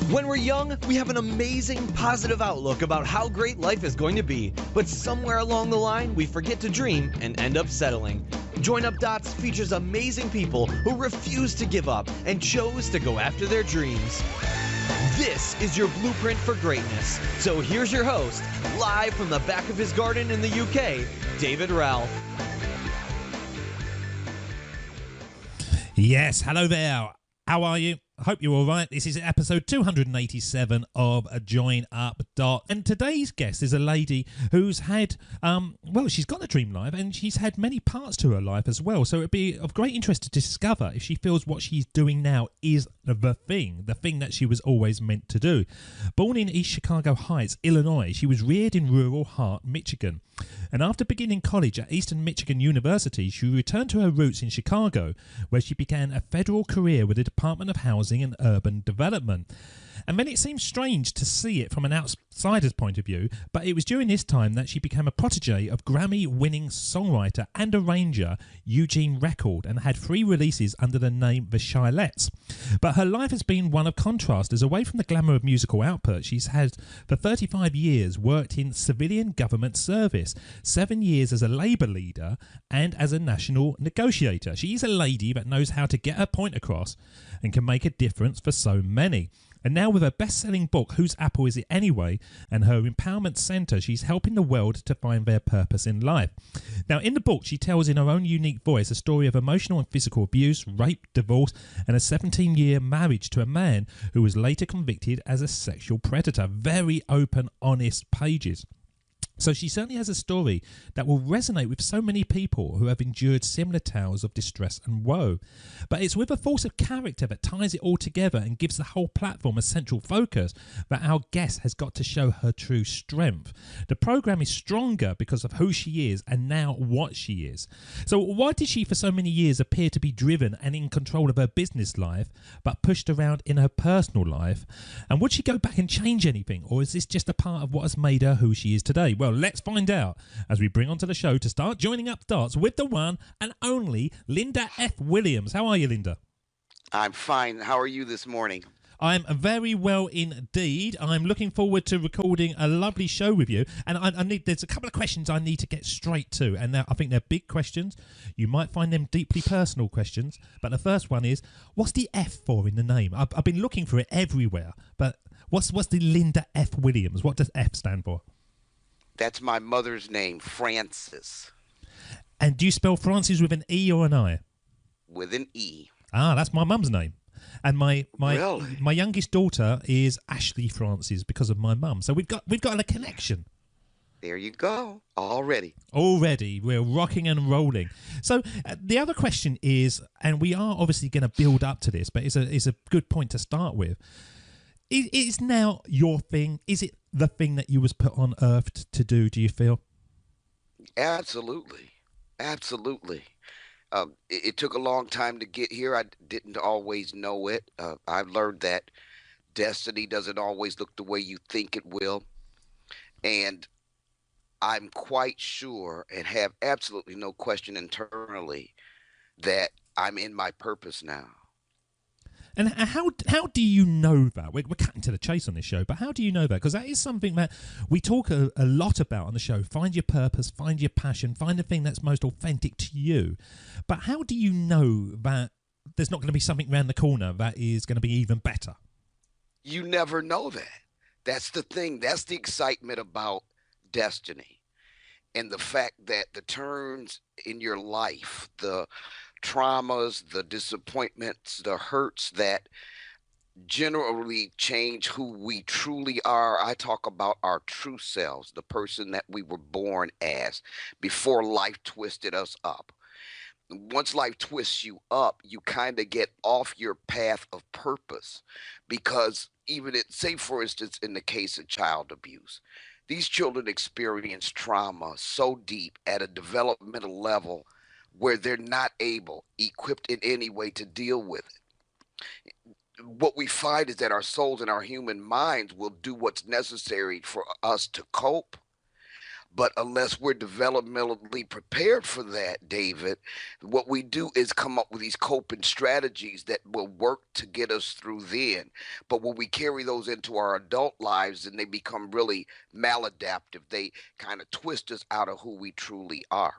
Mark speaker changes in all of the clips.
Speaker 1: When we're young, we have an amazing, positive outlook about how great life is going to be, but somewhere along the line, we forget to dream and end up settling. Join Up Dots features amazing people who refuse to give up and chose to go after their dreams. This is your blueprint for greatness. So here's your host, live from the back of his garden in the UK, David Ralph.
Speaker 2: Yes, hello there. How are you? I hope you're all right. This is episode 287 of Join Up Dot. And today's guest is a lady who's had, well, she's got a dream life and she's had many parts to her life as well. So it'd be of great interest to discover if she feels what she's doing now is the thing that she was always meant to do. Born in East Chicago Heights, Illinois, she was reared in rural Hart, Michigan. And after beginning college at Eastern Michigan University, she returned to her roots in Chicago, where she began a federal career with the Department of Housing and Urban Development. And then it seems strange to see it from an outsider's point of view, but it was during this time that she became a protege of Grammy-winning songwriter and arranger Eugene Record and had 3 releases under the name 𝗪𝗪𝗪𝗪. But her life has been one of contrast, as away from the glamour of musical output, she's had for 35 years worked in civilian government service, 7 years as a labour leader and as a national negotiator. She's a lady that knows how to get her point across and can make a difference for so many. And now with her best-selling book, Whose Apple Is It Anyway? And her empowerment centre, she's helping the world to find their purpose in life. Now, in the book, she tells in her own unique voice a story of emotional and physical abuse, rape, divorce, and a 17-year marriage to a man who was later convicted as a sexual predator. Very open, honest pages. So she certainly has a story that will resonate with so many people who have endured similar tales of distress and woe. But it's with a force of character that ties it all together and gives the whole platform a central focus that our guest has got to show her true strength. The programme is stronger because of who she is and now what she is. So why did she for so many years appear to be driven and in control of her business life but pushed around in her personal life? And would she go back and change anything, or is this just a part of what has made her who she is today? Well, let's find out as we bring onto the show to start joining up dots with the one and only Linda F. Williams. How are you, Linda?
Speaker 3: I'm fine. How are you this morning?
Speaker 2: I'm very well indeed. I'm looking forward to recording a lovely show with you. And there's a couple of questions I need to get straight to. And I think they're big questions. You might find them deeply personal questions. But the first one is, what's the F for in the name? I've been looking for it everywhere. But what's the Linda F. Williams? What does F stand for?
Speaker 3: That's my mother's name, Frances.
Speaker 2: And do you spell Frances with an E or an I?
Speaker 3: With an E.
Speaker 2: Ah, that's my mum's name. And my
Speaker 3: Really?
Speaker 2: youngest daughter is Ashley Frances because of my mum. So we've got a connection.
Speaker 3: There you go. Already
Speaker 2: We're rocking and rolling. So the other question is, and we are obviously going to build up to this, but it's a good point to start with. Is now your thing? Is it the thing that you was put on earth to do, do you feel?
Speaker 3: Absolutely. It took a long time to get here. I didn't always know it. I've learned that destiny doesn't always look the way you think it will. And I'm quite sure and have absolutely no question internally that I'm in my purpose now.
Speaker 2: And how do you know that? We're cutting to the chase on this show, but how do you know that? Because that is something that we talk a lot about on the show. Find your purpose, find your passion, find the thing that's most authentic to you. But how do you know that there's not going to be something around the corner that is going to be even better?
Speaker 3: You never know that. That's the thing. That's the excitement about destiny. And the fact that the turns in your life, the traumas, the disappointments, the hurts that generally change who we truly are. I talk about our true selves, the person that we were born as before life twisted us up. Once life twists you up, you kind of get off your path of purpose, because say for instance, in the case of child abuse, these children experience trauma so deep at a developmental level where they're not equipped in any way to deal with it. What we find is that our souls and our human minds will do what's necessary for us to cope, But unless we're developmentally prepared for that, David, what we do is come up with these coping strategies that will work to get us through then. But when we carry those into our adult lives, then they become really maladaptive. They kind of twist us out of who we truly are.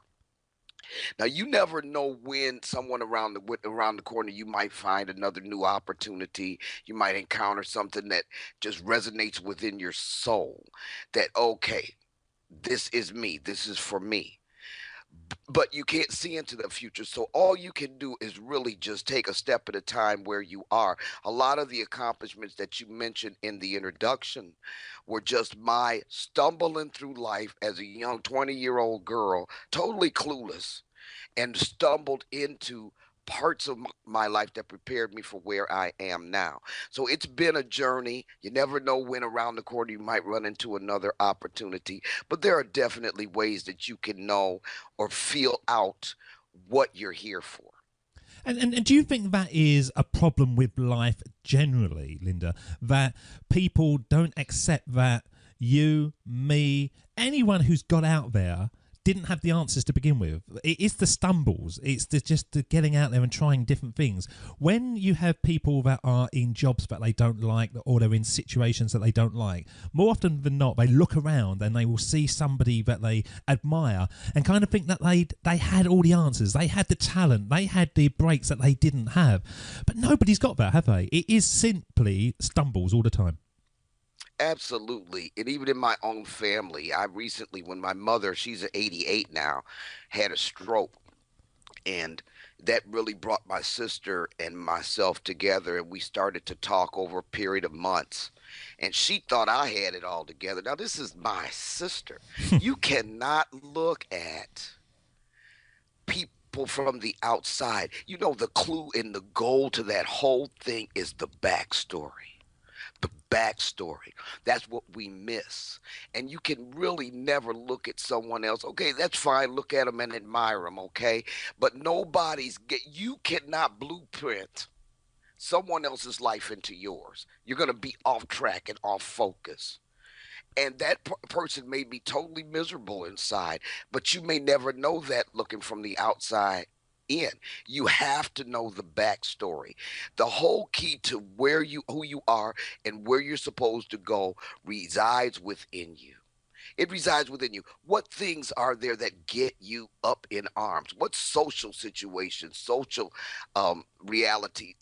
Speaker 3: Now, you never know when someone around the corner, you might find another new opportunity. You might encounter something that just resonates within your soul. That, okay, this is me. This is for me. But you can't see into the future. So all you can do is really just take a step at a time where you are. A lot of the accomplishments that you mentioned in the introduction were just my stumbling through life as a young 20-year-old girl, totally clueless, and stumbled into parts of my life that prepared me for where I am now. So it's been a journey. You never know when around the corner you might run into another opportunity, but there are definitely ways that you can know or feel out what you're here for.
Speaker 2: And do you think that is a problem with life generally, Linda, that people don't accept that you, me, anyone who's got out there didn't have the answers to begin with? It's the stumbles. It's just the getting out there and trying different things. When you have people that are in jobs that they don't like, or they're in situations that they don't like, more often than not, they look around and they will see somebody that they admire and kind of think that they had all the answers. They had the talent. They had the breaks that they didn't have. But nobody's got that, have they? It is simply stumbles all the time.
Speaker 3: Absolutely. And even in my own family, I recently, when my mother, she's 88 now, had a stroke. And that really brought my sister and myself together. And we started to talk over a period of months. And she thought I had it all together. Now, this is my sister. You cannot look at people from the outside. You know, the clue and the goal to that whole thing is the backstory. The backstory. That's what we miss. And you can really never look at someone else. Okay, that's fine. Look at them and admire them, okay? But you cannot blueprint someone else's life into yours. You're going to be off track and off focus. And that person may be totally miserable inside, but you may never know that looking from the outside in. You have to know the backstory. The whole key to who you are and where you're supposed to go resides within you. It resides within you. What things are there that get you up in arms? What social situations, social reality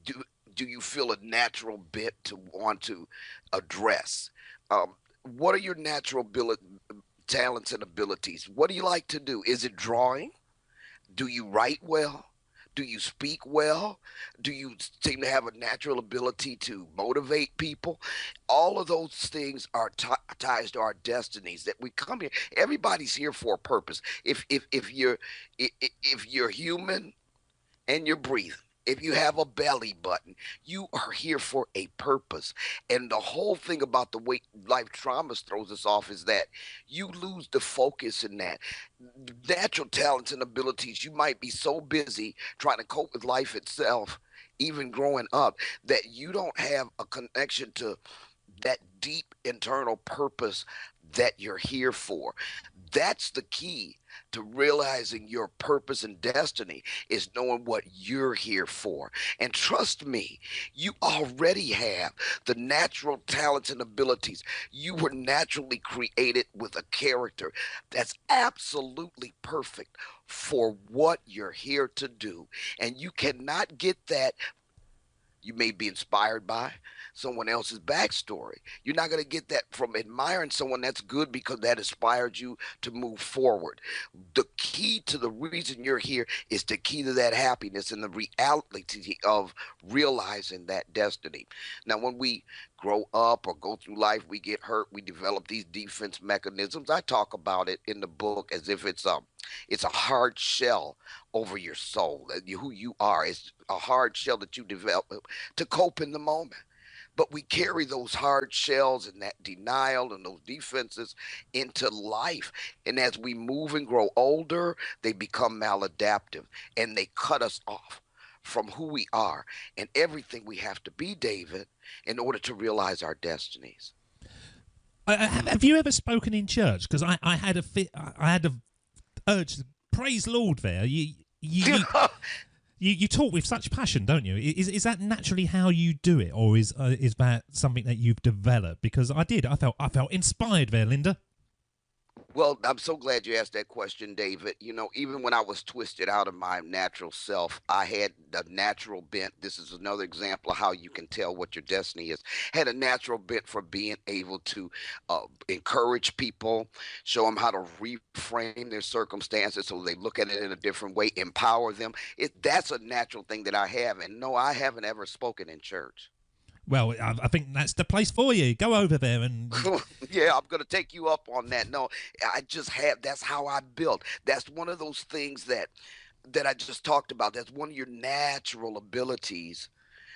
Speaker 3: do you feel a natural bent to want to address? What are your natural talents and abilities? What do you like to do? Is it drawing? Do you write well? Do you speak well? Do you seem to have a natural ability to motivate people? All of those things are ties to our destinies that we come here. Everybody's here for a purpose. If you're human and you're breathing, if you have a belly button, you are here for a purpose. And the whole thing about the way life traumas throws us off is that you lose the focus in that. Natural talents and abilities, you might be so busy trying to cope with life itself, even growing up, that you don't have a connection to that deep internal purpose that you're here for. That's the key to realizing your purpose and destiny, is knowing what you're here for. And trust me, you already have the natural talents and abilities. You were naturally created with a character that's absolutely perfect for what you're here to do. And you cannot get that. You may be inspired by someone else's backstory. You're not going to get that from admiring someone. That's good because that inspired you to move forward. The key to the reason you're here is the key to that happiness and the reality of realizing that destiny. Now, when we grow up or go through life, we get hurt, we develop these defense mechanisms. I talk about it in the book as if it's a hard shell over your soul. Who you are is a hard shell that you develop to cope in the moment. But we carry those hard shells and that denial and those defenses into life. And as we move and grow older, they become maladaptive and they cut us off from who we are and everything we have to be, David, in order to realize our destinies.
Speaker 2: Have you ever spoken in church? Because I had a urge to praise Lord there. You talk with such passion, don't you? Is that naturally how you do it, or is that something that you've developed? Because I felt inspired there, Linda.
Speaker 3: Well, I'm so glad you asked that question, David. You know, even when I was twisted out of my natural self, I had a natural bent. This is another example of how you can tell what your destiny is. Had a natural bent for being able to encourage people, show them how to reframe their circumstances so they look at it in a different way, empower them. That's a natural thing that I have. And no, I haven't ever spoken in church.
Speaker 2: Well, I think that's the place for you. Go over there and...
Speaker 3: Yeah, I'm going to take you up on that. No, I just have, that's how I built. That's one of those things that I just talked about. That's one of your natural abilities.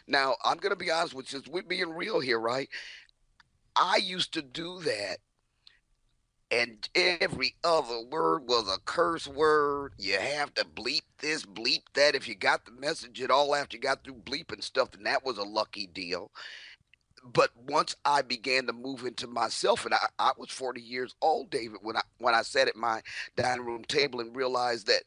Speaker 3: Now, I'm going to be honest with you, since we're being real here, right? I used to do that, and every other word was a curse word. You have to bleep this, bleep that. If you got the message at all after you got through bleeping stuff, then that was a lucky deal. But once I began to move into myself, and I was 40 years old, David, when I sat at my dining room table and realized that,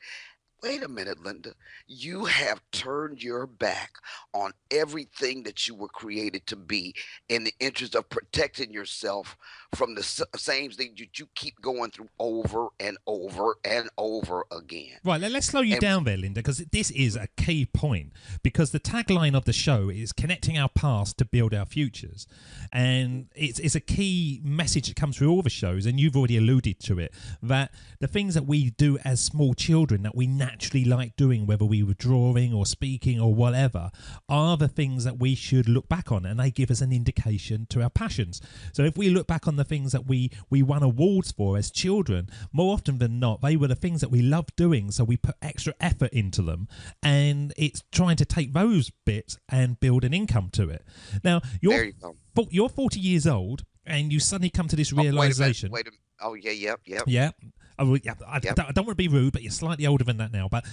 Speaker 3: wait a minute, Linda, you have turned your back on everything that you were created to be in the interest of protecting yourself from the same thing that you keep going through over and over and over again.
Speaker 2: Right, let's slow you down there, Linda, because this is a key point. Because the tagline of the show is connecting our past to build our futures. And it's a key message that comes through all the shows, and you've already alluded to it, that the things that we do as small children that we naturally like doing, whether we were drawing or speaking or whatever, are the things that we should look back on, and they give us an indication to our passions. So if we look back on the things that we won awards for as children, more often than not, they were the things that we loved doing, so we put extra effort into them, and it's trying to take those bits and build an income to it. Now, you're 40 years old, and you suddenly come to this realization.
Speaker 3: Wait a minute. Oh, yeah.
Speaker 2: Yeah. Oh, yeah. I don't want to be rude, but you're slightly older than that now. But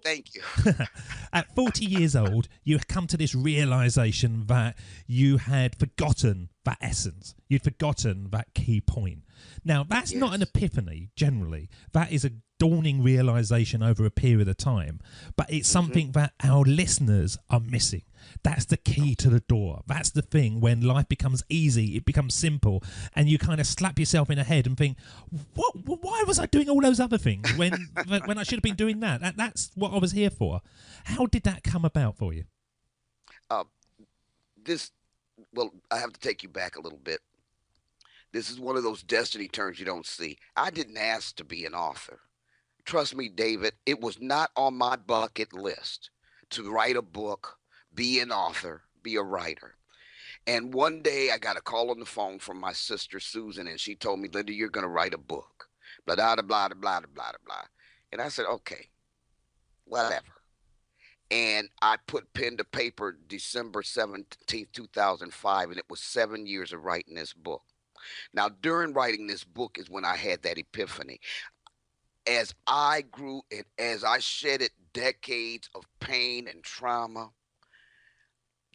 Speaker 3: thank you.
Speaker 2: At 40 years old, you come to this realization that you had forgotten that essence. You'd forgotten that key point. Now, that's not an epiphany, generally. That is a dawning realization over a period of time. But it's something that our listeners are missing. That's the key to the door. That's the thing when life becomes easy, it becomes simple, and you kind of slap yourself in the head and think, "What? Why was I doing all those other things when I should have been doing that? That's what I was here for." How did that come about for you?
Speaker 3: Well, I have to take you back a little bit. This is one of those destiny turns you don't see. I didn't ask to be an author. Trust me, David, it was not on my bucket list to write a book, be an author, be a writer. And one day I got a call on the phone from my sister, Susan, and she told me, "Linda, you're going to write a book, blah, blah, blah, blah, blah, blah, blah." And I said, okay, whatever. And I put pen to paper December 17th, 2005, and it was 7 years of writing this book. Now, during writing this book is when I had that epiphany. As I grew and as I shedded decades of pain and trauma,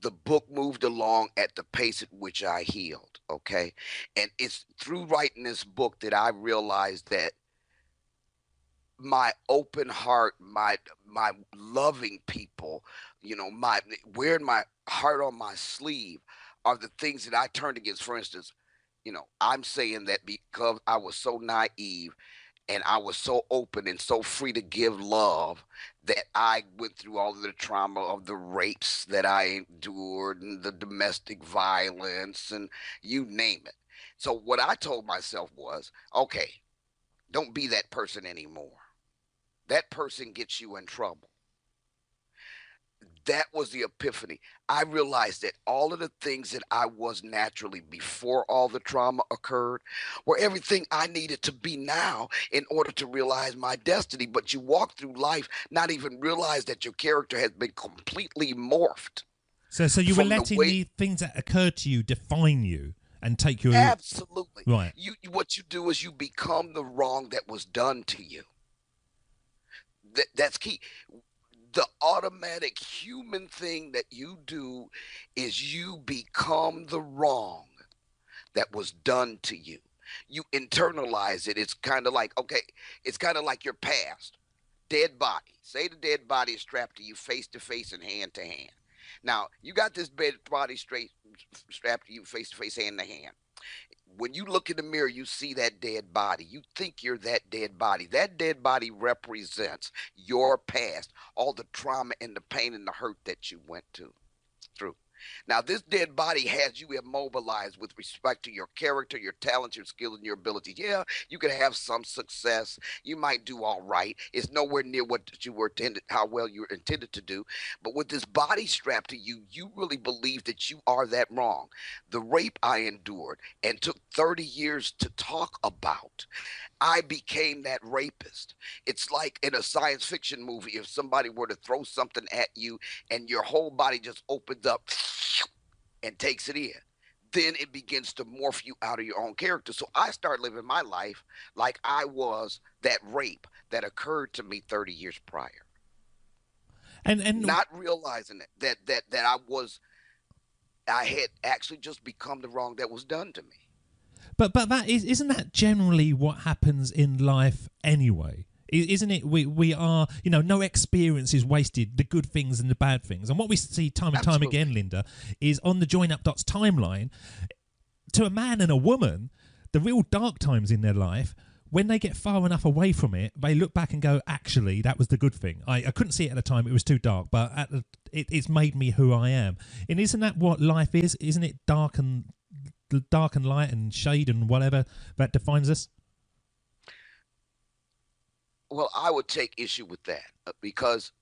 Speaker 3: the book moved along at the pace at which I healed, okay? And it's through writing this book that I realized that my open heart, my loving people, my wearing my heart on my sleeve are the things that I turned against. For instance, I'm saying that because I was so naive and I was so open and so free to give love that I went through all of the trauma of the rapes that I endured and the domestic violence and you name it. So what I told myself was, okay, don't be that person anymore. That person gets you in trouble. That was the epiphany. I realized that all of the things that I was naturally before all the trauma occurred were everything I needed to be now in order to realize my destiny. But you walk through life not even realize that your character has been completely morphed.
Speaker 2: So you were letting the things that occurred to you define you and take your...
Speaker 3: Absolutely.
Speaker 2: Right.
Speaker 3: What you do is you become the wrong that was done to you. That's key. The automatic human thing that you do is you become the wrong that was done to you. You internalize it. It's kind of like, okay, it's kind of like your past. Dead body. Say the dead body is strapped to you face to face and hand to hand. Now, you got this dead body strapped to you face to face, hand to hand. When you look in the mirror, you see that dead body. You think you're that dead body. That dead body represents your past, all the trauma and the pain and the hurt that you went through. Now, this dead body has you immobilized with respect to your character, your talents, your skills, and your abilities. Yeah, you can have some success. You might do all right. It's nowhere near what you were intended, how well you were intended to do. But with this body strapped to you, you really believe that you are that wrong. The rape I endured and took 30 years to talk about, I became that rapist. It's like in a science fiction movie, if somebody were to throw something at you and your whole body just opens up and takes it in, then it begins to morph you out of your own character. So I started living my life like I was that rape that occurred to me 30 years prior. And not realizing that I had actually just become the wrong that was done to me.
Speaker 2: But that isn't that generally what happens in life anyway? Isn't it? We are, no experience is wasted, the good things and the bad things. And what we see time and time again, Linda, is on the Join Up Dots timeline, to a man and a woman, the real dark times in their life, when they get far enough away from it, they look back and go, actually, that was the good thing. I couldn't see it at the time, it was too dark, but it's made me who I am. And isn't that what life is? Isn't it dark and light and shade and whatever that defines us?
Speaker 3: Well, I would take issue with that because,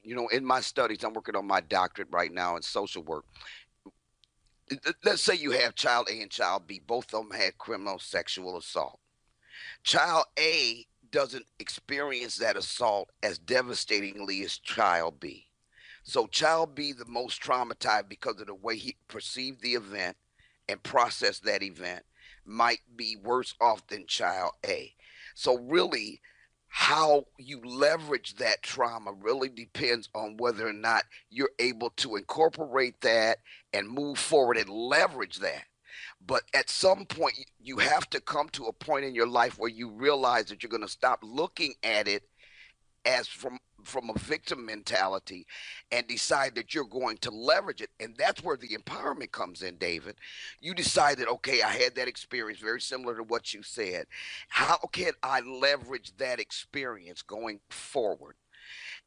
Speaker 3: in my studies, I'm working on my doctorate right now in social work. Let's say you have child A and child B. Both of them had criminal sexual assault. Child A doesn't experience that assault as devastatingly as child B. So child B, the most traumatized because of the way he perceived the event and processed that event, might be worse off than child A. So really, how you leverage that trauma really depends on whether or not you're able to incorporate that and move forward and leverage that. But at some point, you have to come to a point in your life where you realize that you're going to stop looking at it as from a victim mentality and decide that you're going to leverage it. And that's where the empowerment comes in, David. You decide that, okay, I had that experience very similar to what you said. How can I leverage that experience going forward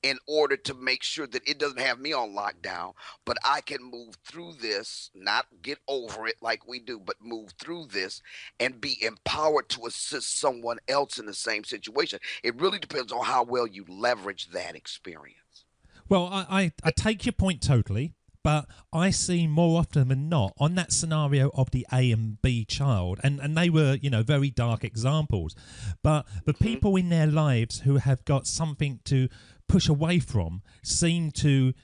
Speaker 3: in order to make sure that it doesn't have me on lockdown, but I can move through this, not get over it like we do, but move through this and be empowered to assist someone else in the same situation. It really depends on how well you leverage that experience.
Speaker 2: Well, I take your point totally, but I see more often than not on that scenario of the A and B child, and they were, very dark examples, but the people in their lives who have got something to push away from seem to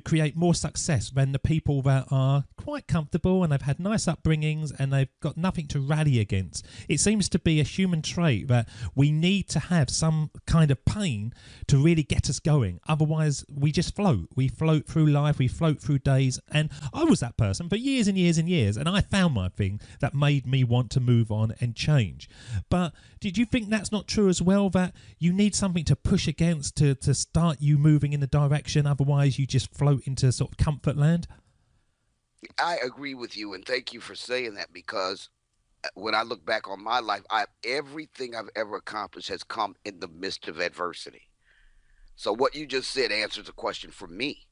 Speaker 2: create more success than the people that are quite comfortable and they've had nice upbringings and they've got nothing to rally against. It seems to be a human trait that we need to have some kind of pain to really get us going. Otherwise, we just float. We float through life. We float through days. And I was that person for years and years and years. And I found my thing that made me want to move on and change. But did you think that's not true as well, that you need something to push against to start you moving in the direction? Otherwise, you just float into sort of comfort land?
Speaker 3: I agree with you, and thank you for saying that, because when I look back on my life, everything I've ever accomplished has come in the midst of adversity. So what you just said answers a question for me.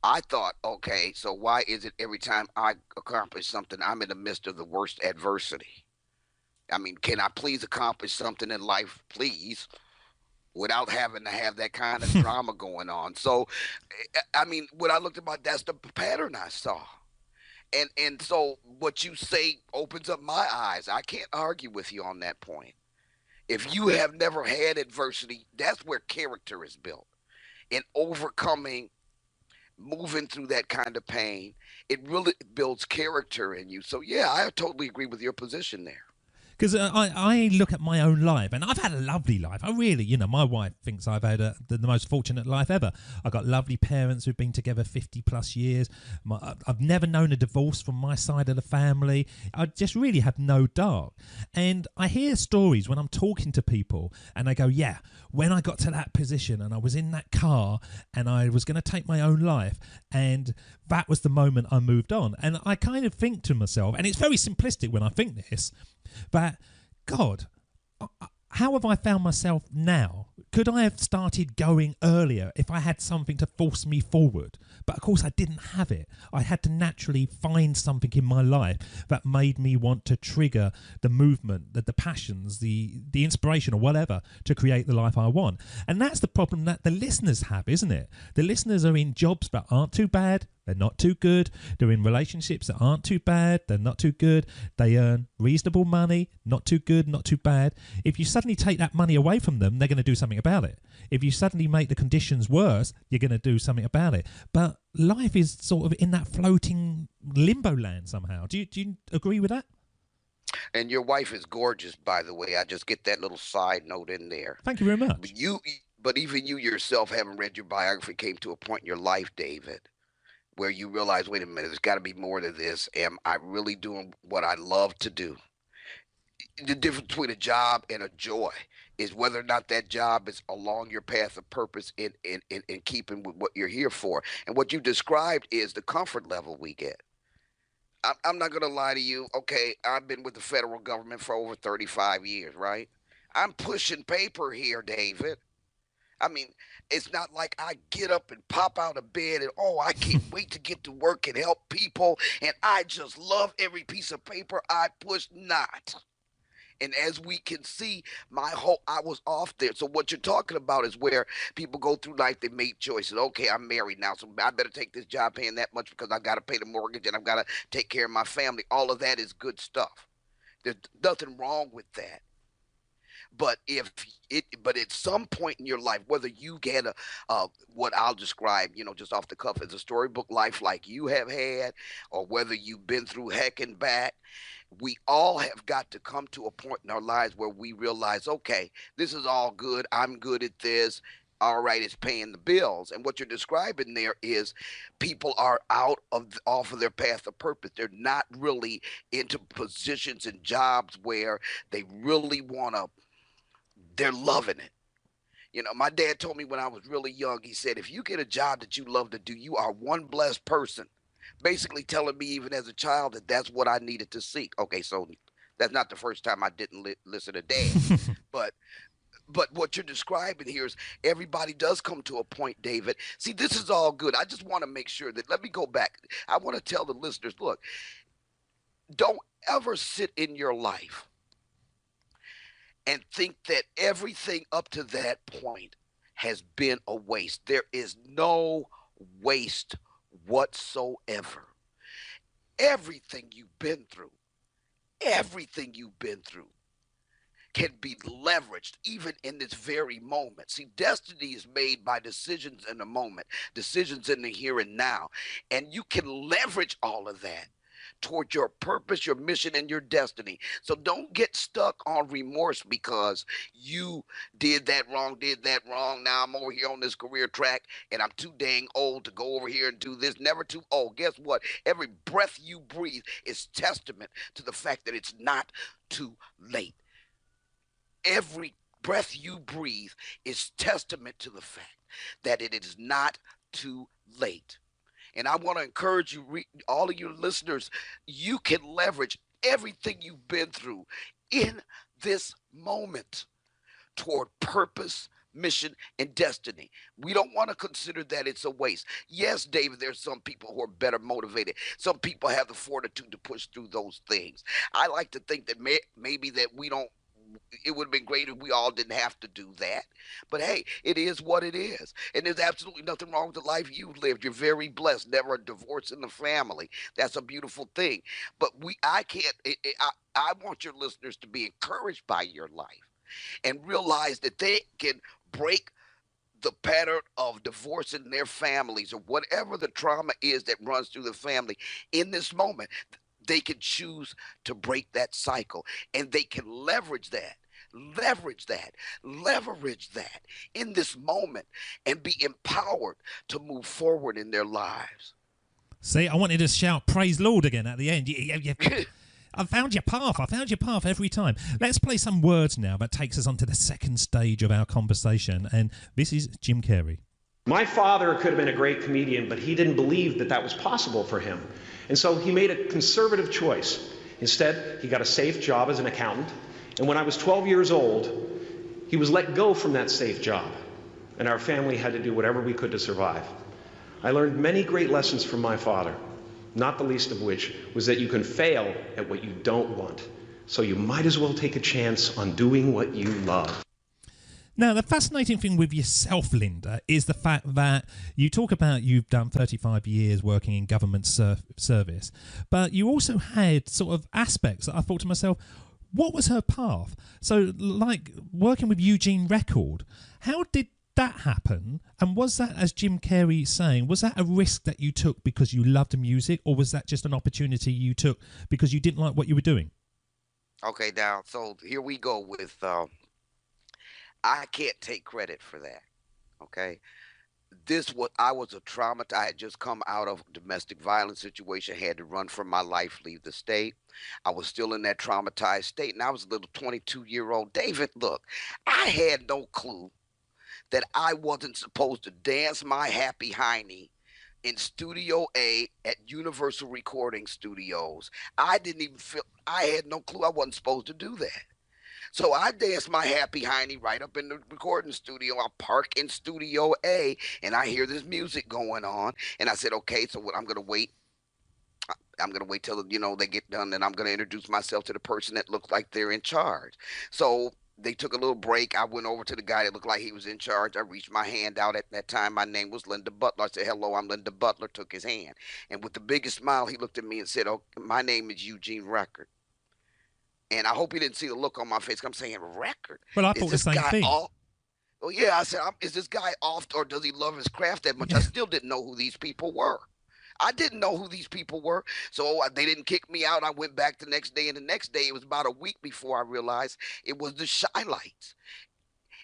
Speaker 3: I thought, okay, so why is it every time I accomplish something, I'm in the midst of the worst adversity? I mean, can I please accomplish something in life, please, without having to have that kind of drama going on? So, I mean, when I looked at that's the pattern I saw. And so what you say opens up my eyes. I can't argue with you on that point. If you have never had adversity, that's where character is built. In overcoming, moving through that kind of pain, it really builds character in you. So, yeah, I totally agree with your position there.
Speaker 2: Because I look at my own life, and I've had a lovely life. I really, you know, my wife thinks I've had the most fortunate life ever. I've got lovely parents who've been together 50 plus years. I've never known a divorce from my side of the family. I just really have no dark. And I hear stories when I'm talking to people, and they go, yeah, when I got to that position and I was in that car and I was going to take my own life, and that was the moment I moved on. And I kind of think to myself, and it's very simplistic when I think this, but God, how have I found myself now? Could I have started going earlier if I had something to force me forward? But of course I didn't have it. I had to naturally find something in my life that made me want to trigger the movement, the passions, the inspiration or whatever to create the life I want. And that's the problem that the listeners have, isn't it? The listeners are in jobs that aren't too bad. They're not too good. They're in relationships that aren't too bad. They're not too good. They earn reasonable money. Not too good, not too bad. If you suddenly take that money away from them, they're going to do something about it. If you suddenly make the conditions worse, you're going to do something about it. But life is sort of in that floating limbo land somehow. Do you agree with that?
Speaker 3: And your wife is gorgeous, by the way. I just get that little side note in there.
Speaker 2: Thank you very much.
Speaker 3: But even you yourself, having read your biography, came to a point in your life, David, where you realize, wait a minute, there's got to be more to this. Am I really doing what I love to do? The difference between a job and a joy is whether or not that job is along your path of purpose in keeping with what you're here for. And what you described is the comfort level we get. I'm not going to lie to you. Okay, I've been with the federal government for over 35 years, right? I'm pushing paper here, David. I mean, it's not like I get up and pop out of bed and, oh, I can't wait to get to work and help people, and I just love every piece of paper I push. Not. And as we can see, I was off there. So what you're talking about is where people go through life, they make choices. Okay, I'm married now, so I better take this job paying that much because I got to pay the mortgage and I've got to take care of my family. All of that is good stuff. There's nothing wrong with that. But but at some point in your life, whether you get what I'll describe, just off the cuff as a storybook life like you have had, or whether you've been through heck and back, we all have got to come to a point in our lives where we realize, okay, this is all good. I'm good at this. All right, it's paying the bills. And what you're describing there is people are off of their path of purpose. They're not really into positions and jobs where they really want to. They're loving it. My dad told me when I was really young, he said, if you get a job that you love to do, you are one blessed person. Basically telling me even as a child that that's what I needed to seek. Okay, so that's not the first time I didn't listen to Dad. But what you're describing here is everybody does come to a point, David. See, this is all good. I just want to make sure that, let me go back. I want to tell the listeners, look, don't ever sit in your life and think that everything up to that point has been a waste. There is no waste whatsoever. Everything you've been through can be leveraged even in this very moment. See, destiny is made by decisions in the moment, decisions in the here and now, and you can leverage all of that toward your purpose, your mission, and your destiny. So don't get stuck on remorse because you did that wrong. Now I'm over here on this career track and I'm too dang old to go over here and do this. Never too old. Guess what? Every breath you breathe is testament to the fact that it's not too late. Every breath you breathe is testament to the fact that it is not too late. And I want to encourage you, all of your listeners, you can leverage everything you've been through in this moment toward purpose, mission, and destiny. We don't want to consider that it's a waste. Yes, David, there's some people who are better motivated. Some people have the fortitude to push through those things. I like to think that maybe that it would have been great if we all didn't have to do that. But hey, it is what it is. And there's absolutely nothing wrong with the life you've lived. You're very blessed. Never a divorce in the family. That's a beautiful thing. But I want your listeners to be encouraged by your life and realize that they can break the pattern of divorce in their families or whatever the trauma is that runs through the family in this moment. they can choose to break that cycle, and they can leverage that leverage that in this moment and be empowered to move forward in their lives.
Speaker 2: See, I wanted to shout praise Lord again at the end. I found your path. I found your path every time. Let's play some words now that takes us on to the second stage of our conversation, and this is Jim Carrey.
Speaker 4: My father could have been a great comedian, but he didn't believe that that was possible for him. And so he made a conservative choice. Instead, he got a safe job as an accountant. And when I was 12 years old, he was let go from that safe job. And our family had to do whatever we could to survive. I learned many great lessons from my father, not the least of which was that you can fail at what you don't want. So you might as well take a chance on doing what you love.
Speaker 2: Now, the fascinating thing with yourself, Linda, is the fact that you talk about you've done 35 years working in government service, but you also had sort of aspects that I thought to myself, what was her path? So, like working with Eugene Record, how did that happen? And was that, as Jim Carrey is saying, was that a risk that you took because you loved music, or was that just an opportunity you took because you didn't like what you were doing?
Speaker 3: Okay, now, so here we go with, I can't take credit for that, okay? I was a traumatized. I had just come out of a domestic violence situation, had to run for my life, leave the state. I was still in that traumatized state, and I was a little 22-year-old David. Look, I had no clue that I wasn't supposed to dance my happy hiney in Studio A at Universal Recording Studios. I had no clue I wasn't supposed to do that. So I danced my happy hiney right up in the recording studio. I park in Studio A, and I hear this music going on. And I said, okay, so what, I'm going to wait. I'm going to wait till, they get done, and I'm going to introduce myself to the person that looks like they're in charge. So they took a little break. I went over to the guy that looked like he was in charge. I reached my hand out. At that time, my name was Linda Butler. I said, hello, I'm Linda Butler, took his hand. And with the biggest smile, he looked at me and said, oh, my name is Eugene Record. And I hope he didn't see the look on my face. I'm saying, Record?
Speaker 2: Well, I thought the same thing.
Speaker 3: Oh, yeah. I said, is this guy off, or does he love his craft that much? I still didn't know who these people were. I didn't know who these people were. So they didn't kick me out. I went back the next day. And the next day, it was about a week before I realized it was the Shy Lights.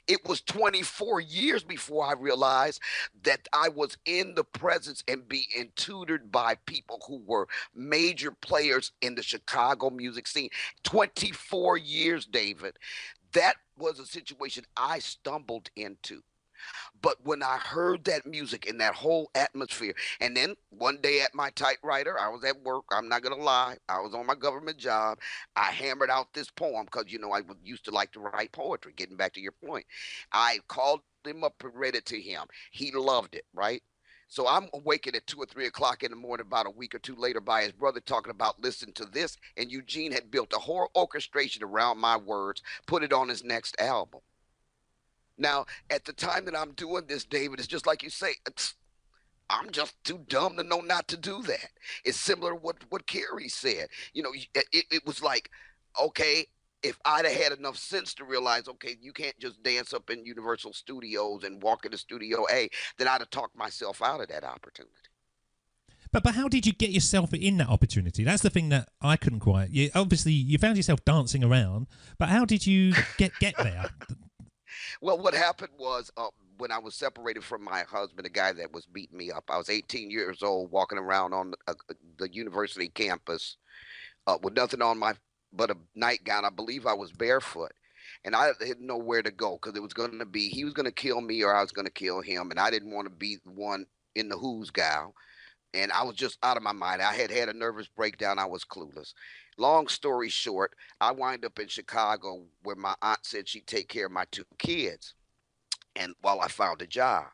Speaker 3: It was 24 years before I realized that I was in the presence and being tutored by people who were major players in the Chicago music scene. 24 years, David. That was a situation I stumbled into. But when I heard that music and that whole atmosphere, and then one day at my typewriter, I was at work. I'm not going to lie. I was on my government job. I hammered out this poem because, I used to like to write poetry, getting back to your point. I called him up and read it to him. He loved it, right? So I'm awakened at 2 or 3 o'clock in the morning about a week or two later by his brother talking about listen to this. And Eugene had built a whole orchestration around my words, put it on his next album. Now, at the time that I'm doing this, David, it's just like you say, I'm just too dumb to know not to do that. It's similar to what Carrey said. It was like, okay, if I'd have had enough sense to realize, okay, you can't just dance up in Universal Studios and walk into Studio A, then I'd have talked myself out of that opportunity.
Speaker 2: But how did you get yourself in that opportunity? That's the thing that I couldn't quite. Obviously, you found yourself dancing around, but how did you get there?
Speaker 3: Well, what happened was when I was separated from my husband, the guy that was beating me up, I was 18 years old, walking around on the university campus with nothing on but a nightgown. I believe I was barefoot, and I didn't know where to go because it was going to be he was going to kill me or I was going to kill him, and I didn't want to be the one in the who's gal. And I was just out of my mind. I had a nervous breakdown. I was clueless. Long story short, I wind up in Chicago where my aunt said she'd take care of my 2 kids. And while I found a job,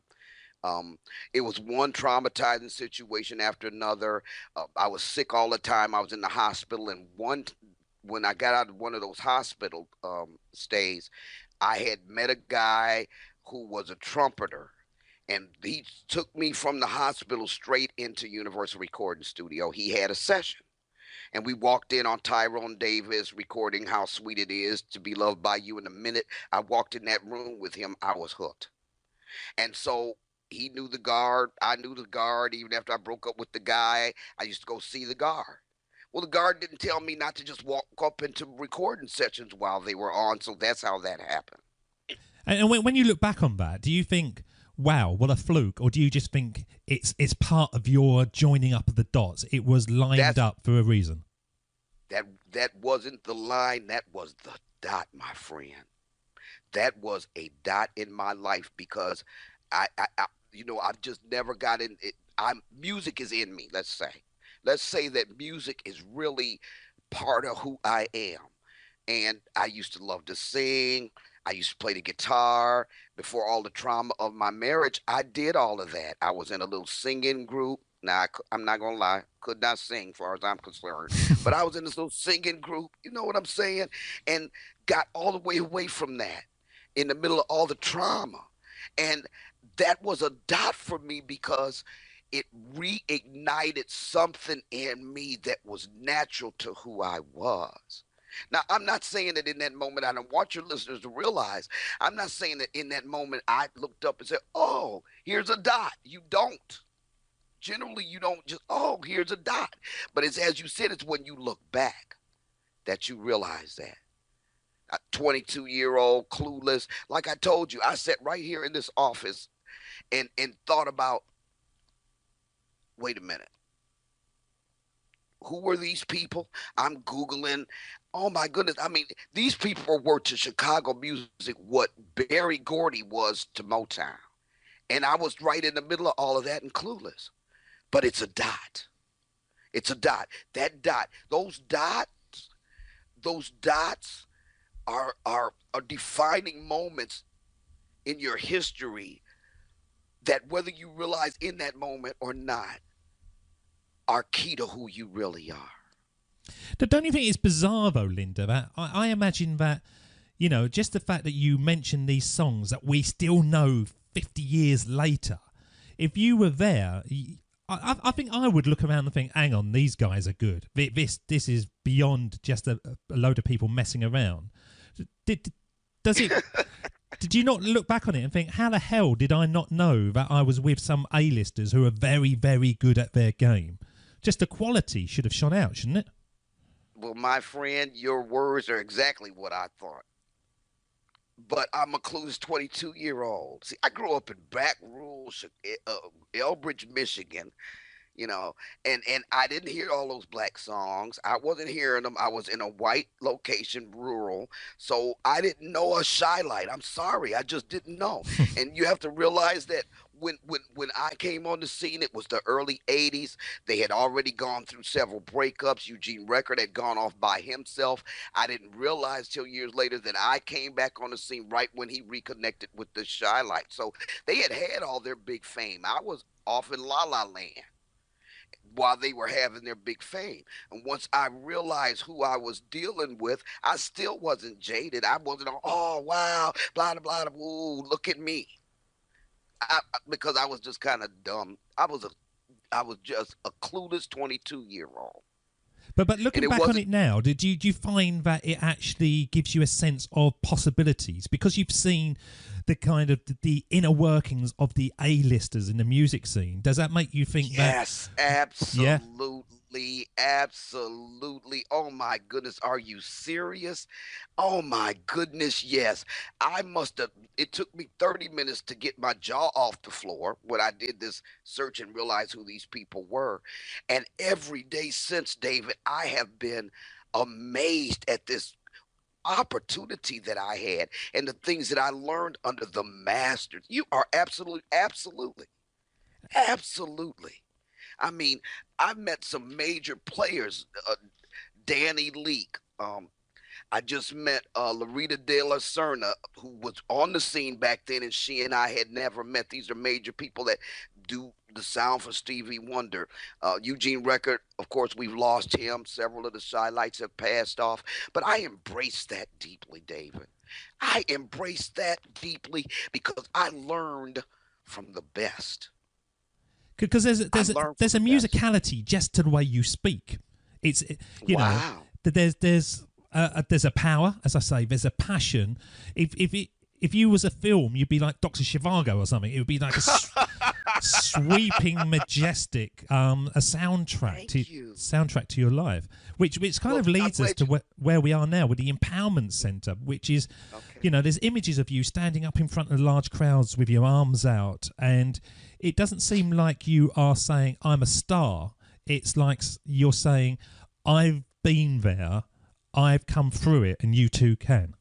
Speaker 3: it was one traumatizing situation after another. I was sick all the time. I was in the hospital. And when I got out of one of those hospital stays, I had met a guy who was a trumpeter. And he took me from the hospital straight into Universal Recording Studio. He had a session. And we walked in on Tyrone Davis recording How Sweet It Is to Be Loved by You. In a minute, I walked in that room with him. I was hooked. And so he knew the guard. I knew the guard. Even after I broke up with the guy, I used to go see the guard. Well, the guard didn't tell me not to just walk up into recording sessions while they were on, so that's how that happened.
Speaker 2: And when you look back on that, do you think, wow, what a fluke? Or do you just think it's part of your joining up of the dots? It was lined up for a reason.
Speaker 3: That wasn't the line. That was the dot, my friend. That was a dot in my life because I I've just never got in it. Music is in me, let's say. Let's say that music is really part of who I am. And I used to love to sing. I used to play the guitar. Before all the trauma of my marriage, I did all of that. I was in a little singing group. Now, I'm not going to lie, could not sing as far as I'm concerned. But I was in this little singing group, you know what I'm saying? And got all the way away from that in the middle of all the trauma. And that was a dot for me because it reignited something in me that was natural to who I was. Now, I'm not saying that in that moment, I don't want your listeners to realize, I'm not saying that in that moment I looked up and said, oh, here's a dot. You don't. Generally, you don't just, oh, here's a dot. But it's, as you said, it's when you look back that you realize that. A 22-year-old, clueless. Like I told you, I sat right here in this office and thought about, wait a minute. Who were these people? I'm Googling. Oh, my goodness. I mean, these people were to Chicago music what Berry Gordy was to Motown. And I was right in the middle of all of that and clueless. But it's a dot. It's a dot. That dot, those dots are defining moments in your history that, whether you realize in that moment or not, are key to who you really are.
Speaker 2: Don't you think it's bizarre, though, Linda, that I imagine that, just the fact that you mentioned these songs that we still know 50 years later, if you were there, I think I would look around and think, hang on, these guys are good. This is beyond just a load of people messing around. Did you not look back on it and think, how the hell did I not know that I was with some A-listers who are very, very good at their game? Just the quality should have shone out, shouldn't it?
Speaker 3: Well, my friend, your words are exactly what I thought. But I'm a clueless 22-year-old. See, I grew up in Baton Rouge, Elbridge, Michigan, and I didn't hear all those black songs. I wasn't hearing them. I was in a white location, rural, so I didn't know a Shy Light. I'm sorry, I just didn't know. And you have to realize that when I came on the scene, it was the early 80s. They had already gone through several breakups. Eugene Record had gone off by himself. I didn't realize till years later that I came back on the scene right when he reconnected with the Shy Light. So they had all their big fame. I was off in La La Land while they were having their big fame. And once I realized who I was dealing with, I still wasn't jaded. I wasn't, oh, wow, blah, blah, blah, ooh, look at me. Because I was just kind of dumb. I was just a clueless 22-year-old.
Speaker 2: But looking back on it now, do you find that it actually gives you a sense of possibilities because you've seen the kind of the inner workings of the A-listers in the music scene? Does that make you think
Speaker 3: yes, absolutely.
Speaker 2: Yeah.
Speaker 3: Absolutely. Oh my goodness, are you serious? Oh my goodness, yes. It took me 30 minutes to get my jaw off the floor when I did this search and realized who these people were. And every day since, David, I have been amazed at this opportunity that I had and the things that I learned under the masters. You are absolutely. I mean, I've met some major players, Danny Leak. I just met 𝗪𝗓𝗪 𝗪𝗓, who was on the scene back then, and she and I had never met. These are major people that do the sound for Stevie Wonder. Eugene Record, of course, we've lost him. Several of the Shy Lights have passed off. But I embrace that deeply, David. I embrace that deeply because I learned from the best.
Speaker 2: Because there's a musicality just to the way you speak. It's you know there's a power, as I say. There's a passion. If you was a film, you'd be like Dr. Zhivago or something. It would be like sweeping, majestic, a soundtrack to your life, which kind of leads us to where we are now with the Empowerment Center, which is, there's images of you standing up in front of large crowds with your arms out, and it doesn't seem like you are saying, I'm a star. It's like you're saying, I've been there, I've come through it, and you too can.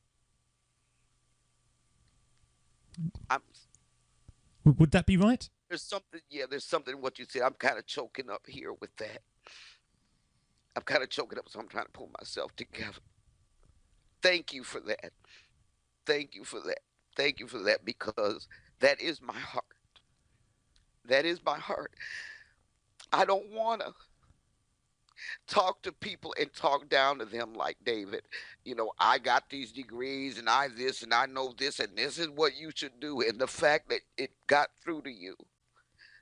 Speaker 2: Would that be right?
Speaker 3: There's something in what you said. I'm kind of choking up here with that. I'm kind of choking up, so I'm trying to pull myself together. Thank you for that. Thank you for that. Thank you for that, because that is my heart. That is my heart. I don't want to talk to people and talk down to them like, David, I got these degrees and I this and I know this and this is what you should do. And the fact that it got through to you,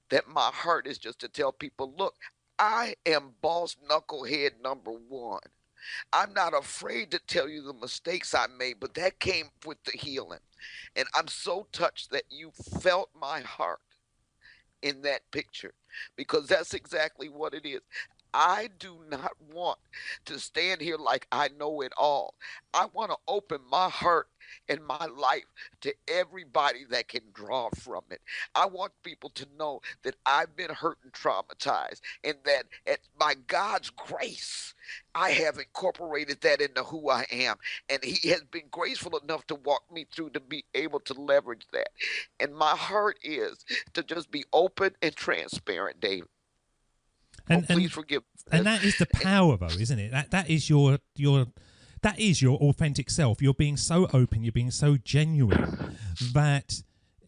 Speaker 3: that my heart is just to tell people, look, I am boss knucklehead #1. I'm not afraid to tell you the mistakes I made, but that came with the healing. And I'm so touched that you felt my heart in that picture, because that's exactly what it is. I do not want to stand here like I know it all. I want to open my heart and my life to everybody that can draw from it. I want people to know that I've been hurt and traumatized, and that by God's grace, I have incorporated that into who I am. And he has been graceful enough to walk me through to be able to leverage that. And my heart is to just be open and transparent, David.
Speaker 2: And
Speaker 3: please forgive.
Speaker 2: And that is the power, though, isn't it? That is your authentic self. You're being so open, you're being so genuine that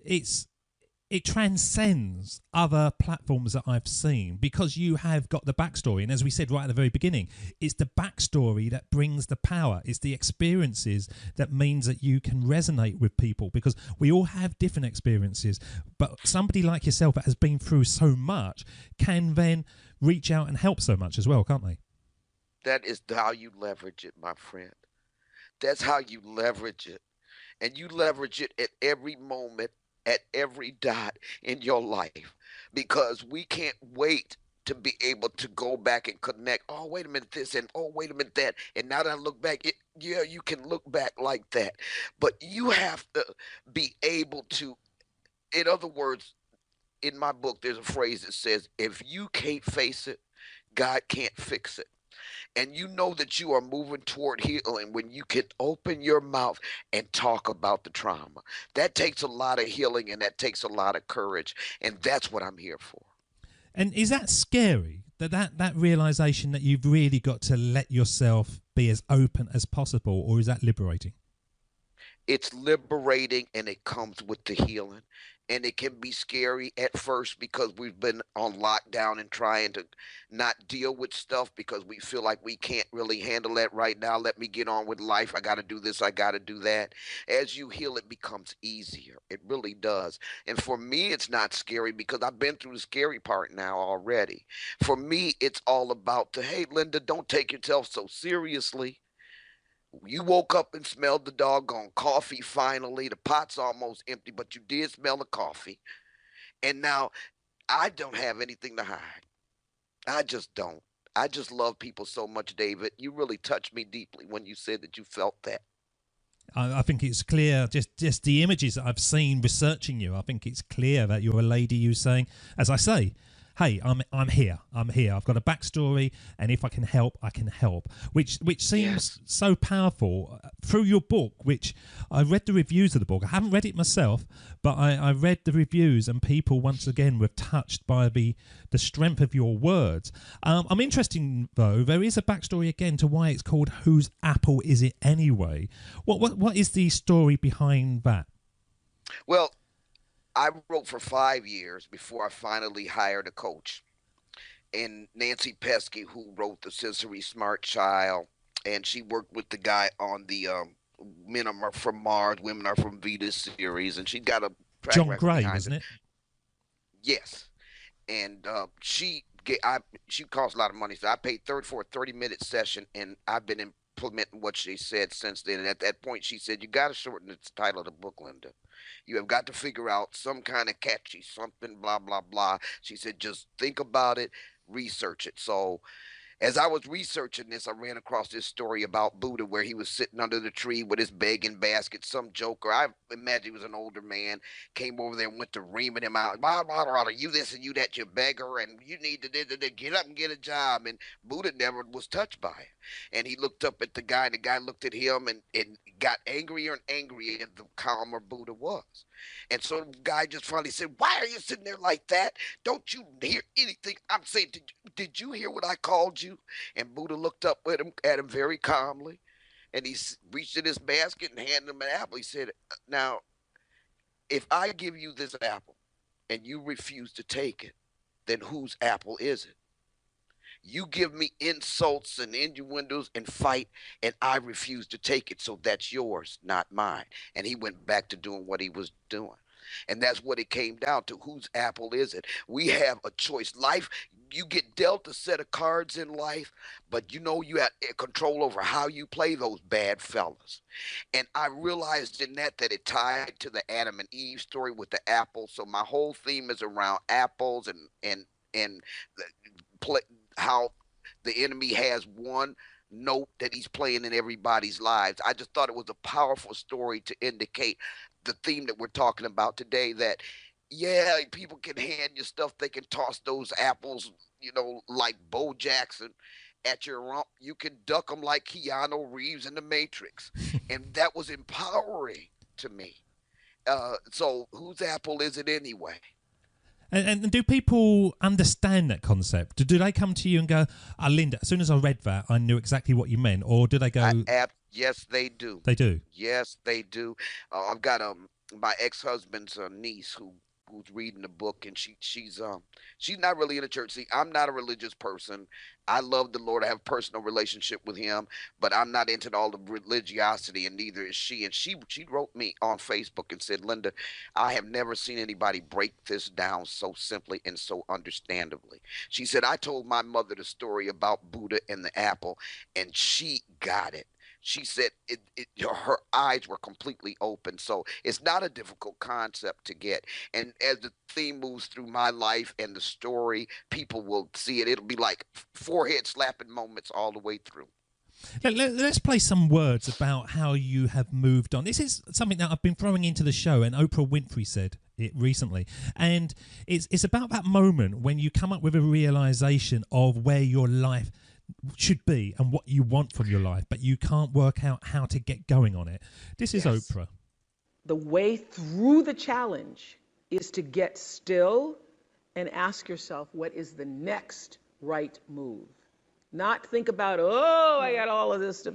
Speaker 2: it transcends other platforms that I've seen, because you have got the backstory. And as we said right at the very beginning, it's the backstory that brings the power. It's the experiences that means that you can resonate with people, because we all have different experiences. But somebody like yourself that has been through so much can then reach out and help so much as well, can't they?
Speaker 3: That is how you leverage it, my friend. That's how you leverage it. And you leverage it at every moment, at every dot in your life, because we can't wait to be able to go back and connect. Oh, wait a minute, this, and oh, wait a minute, that. And now that I look back, you can look back like that. But you have to be able to, in other words, in my book, there's a phrase that says, if you can't face it, God can't fix it. And you know that you are moving toward healing when you can open your mouth and talk about the trauma. That takes a lot of healing, and that takes a lot of courage. And that's what I'm here for.
Speaker 2: And is that scary, that realization that you've really got to let yourself be as open as possible, or is that liberating?
Speaker 3: It's liberating, and it comes with the healing. And it can be scary at first because we've been on lockdown and trying to not deal with stuff because we feel like we can't really handle that right now. Let me get on with life. I got to do this. I got to do that. As you heal, it becomes easier. It really does. And for me, it's not scary because I've been through the scary part now already. For me, it's all about hey, Linda, don't take yourself so seriously. You woke up and smelled the doggone coffee finally. The pot's almost empty, but you did smell the coffee. And now I don't have anything to hide. I just don't. I just love people so much, David. You really touched me deeply when you said that you felt that.
Speaker 2: I think it's clear, just the images that I've seen researching you, I think it's clear that you're a lady who's saying, as I say, hey, I'm here. I've got a backstory, and if I can help, I can help. Which seems so powerful through your book. Which I read the reviews of the book. I haven't read it myself, but I read the reviews, and people once again were touched by the strength of your words. I'm interested though. There is a backstory again to why it's called "Whose Apple Is It Anyway?" What is the story behind that?
Speaker 3: Well, I wrote for 5 years before I finally hired a coach. And Nancy Pesky, who wrote The Sensory Smart Child, and she worked with the guy on the Men Are From Mars, Women Are From Venus series, and she got a track
Speaker 2: John
Speaker 3: record
Speaker 2: Gray,
Speaker 3: behind
Speaker 2: wasn't it?
Speaker 3: Yes. And she costs a lot of money, so I paid for a 30-minute session, and I've been in implementing what she said since then. And at that point, she said, you got to shorten the title of the book, Linda. You have got to figure out some kind of catchy something, blah, blah, blah. She said, just think about it, research it. So as I was researching this, I ran across this story about Buddha where he was sitting under the tree with his begging basket. Some joker, I imagine he was an older man, came over there and went to reaming him out. Blah, blah, blah, you this and you that, you beggar, and you need to get up and get a job. And Buddha never was touched by it. And he looked up at the guy, and the guy looked at him and got angrier and angrier the calmer Buddha was. And so the guy just finally said, why are you sitting there like that? Don't you hear anything I'm saying? Did you hear what I called you? And Buddha looked up at him very calmly, and he reached in his basket and handed him an apple. He said, now, if I give you this apple and you refuse to take it, then whose apple is it? You give me insults and innuendos and fight, and I refuse to take it. So that's yours, not mine. And he went back to doing what he was doing. And that's what it came down to. Whose apple is it? We have a choice. Life, you get dealt a set of cards in life, but you know you have control over how you play those bad fellas. And I realized in that it tied to the Adam and Eve story with the apple. So my whole theme is around apples and how the enemy has one note that he's playing in everybody's lives. I just thought it was a powerful story to indicate the theme that we're talking about today, that yeah, people can hand you stuff, they can toss those apples, you know, like Bo Jackson at your rump. You can duck them like Keanu Reeves in The Matrix. And that was empowering to me. So whose apple is it anyway?
Speaker 2: And do people understand that concept? Do they come to you and go, Linda, as soon as I read that, I knew exactly what you meant? Or do they go...
Speaker 3: Yes, they do.
Speaker 2: They do?
Speaker 3: Yes, they do. I've got my ex-husband's niece who's reading the book, and she's not really in the church. See, I'm not a religious person. I love the Lord. I have a personal relationship with him, but I'm not into all the religiosity, and neither is she. And she wrote me on Facebook and said, Linda, I have never seen anybody break this down so simply and so understandably. She said, I told my mother the story about Buddha and the apple, and she got it. She said her eyes were completely open. So it's not a difficult concept to get. And as the theme moves through my life and the story, people will see it. It'll be like forehead slapping moments all the way through.
Speaker 2: Let's play some words about how you have moved on. This is something that I've been throwing into the show, and Oprah Winfrey said it recently. And it's about that moment when you come up with a realization of where your life should be and what you want from your life, but you can't work out how to get going on it. This is Oprah.
Speaker 5: The way through the challenge is to get still and ask yourself, what is the next right move? Not think about, oh, I got all of this stuff.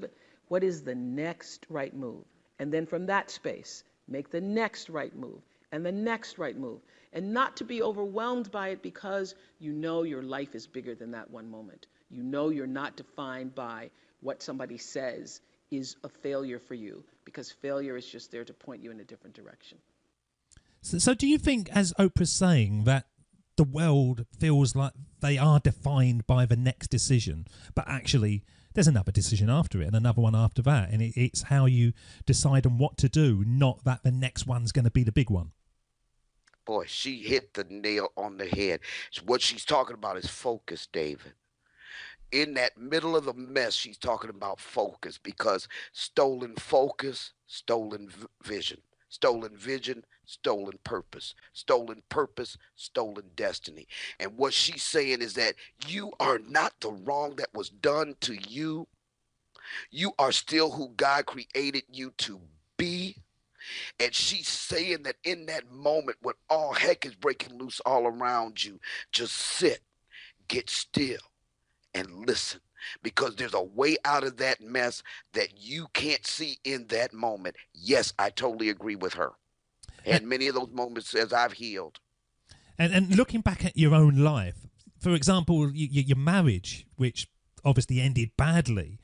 Speaker 5: What is the next right move? And then from that space, make the next right move and the next right move. And not to be overwhelmed by it, because you know your life is bigger than that one moment. You know you're not defined by what somebody says is a failure for you, because failure is just there to point you in a different direction.
Speaker 2: So do you think, as Oprah's saying, that the world feels like they are defined by the next decision, but actually there's another decision after it and another one after that, and it's how you decide on what to do, not that the next one's going to be the big one?
Speaker 3: Boy, she hit the nail on the head. What she's talking about is focus, David. In that middle of the mess, she's talking about focus, because stolen focus, stolen vision, stolen vision, stolen purpose, stolen purpose, stolen destiny. And what she's saying is that you are not the wrong that was done to you. You are still who God created you to be. And she's saying that in that moment when all heck is breaking loose all around you, just sit, get still, and listen, because there's a way out of that mess that you can't see in that moment. Yes, I totally agree with her. And many of those moments as I've healed.
Speaker 2: And looking back at your own life, for example, your marriage, which obviously ended badly,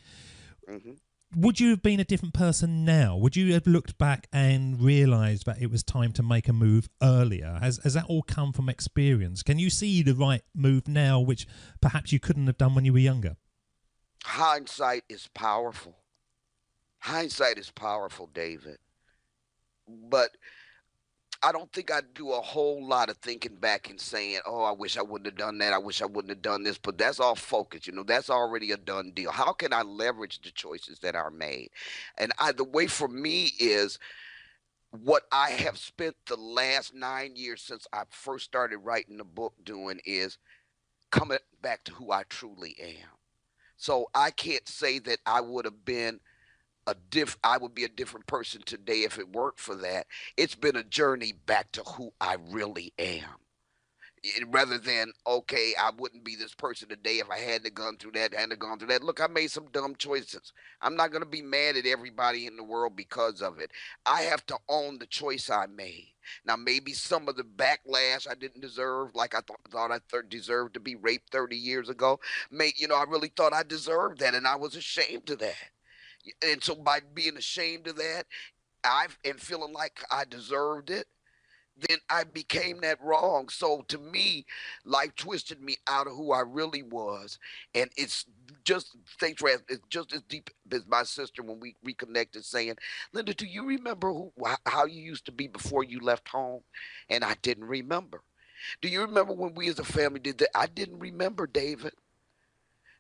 Speaker 2: would you have been a different person now? Would you have looked back and realised that it was time to make a move earlier? Has that all come from experience? Can you see the right move now, which perhaps you couldn't have done when you were younger?
Speaker 3: Hindsight is powerful. Hindsight is powerful, David. But I don't think I do a whole lot of thinking back and saying, "Oh, I wish I wouldn't have done that. I wish I wouldn't have done this." But that's all focus. That's already a done deal. How can I leverage the choices that are made? And the way for me is what I have spent the last 9 years since I first started writing the book doing is coming back to who I truly am. So I can't say that I would have been I would be a different person today if it weren't for that. It's been a journey back to who I really am. Rather than, okay, I wouldn't be this person today if I hadn't gone through that, hadn't gone through that. Look, I made some dumb choices. I'm not going to be mad at everybody in the world because of it. I have to own the choice I made. Now, maybe some of the backlash I didn't deserve, like I thought I deserved to be raped 30 years ago. I really thought I deserved that, and I was ashamed of that. And so by being ashamed of that, and feeling like I deserved it, then I became that wrong. So to me, life twisted me out of who I really was. And it's just, thanks, Raz, it's just as deep as my sister when we reconnected saying, "Linda, do you remember how you used to be before you left home?" And I didn't remember. "Do you remember when we as a family did that?" I didn't remember, David.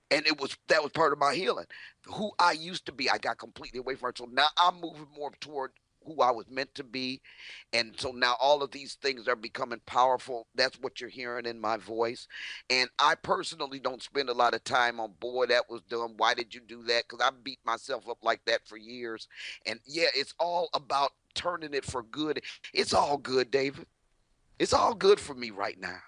Speaker 3: And that was part of my healing. Who I used to be, I got completely away from it. So now I'm moving more toward who I was meant to be. And so now all of these things are becoming powerful. That's what you're hearing in my voice. And I personally don't spend a lot of time on, "Boy, that was dumb. Why did you do that?" Because I beat myself up like that for years. And yeah, it's all about turning it for good. It's all good, David. It's all good for me right now.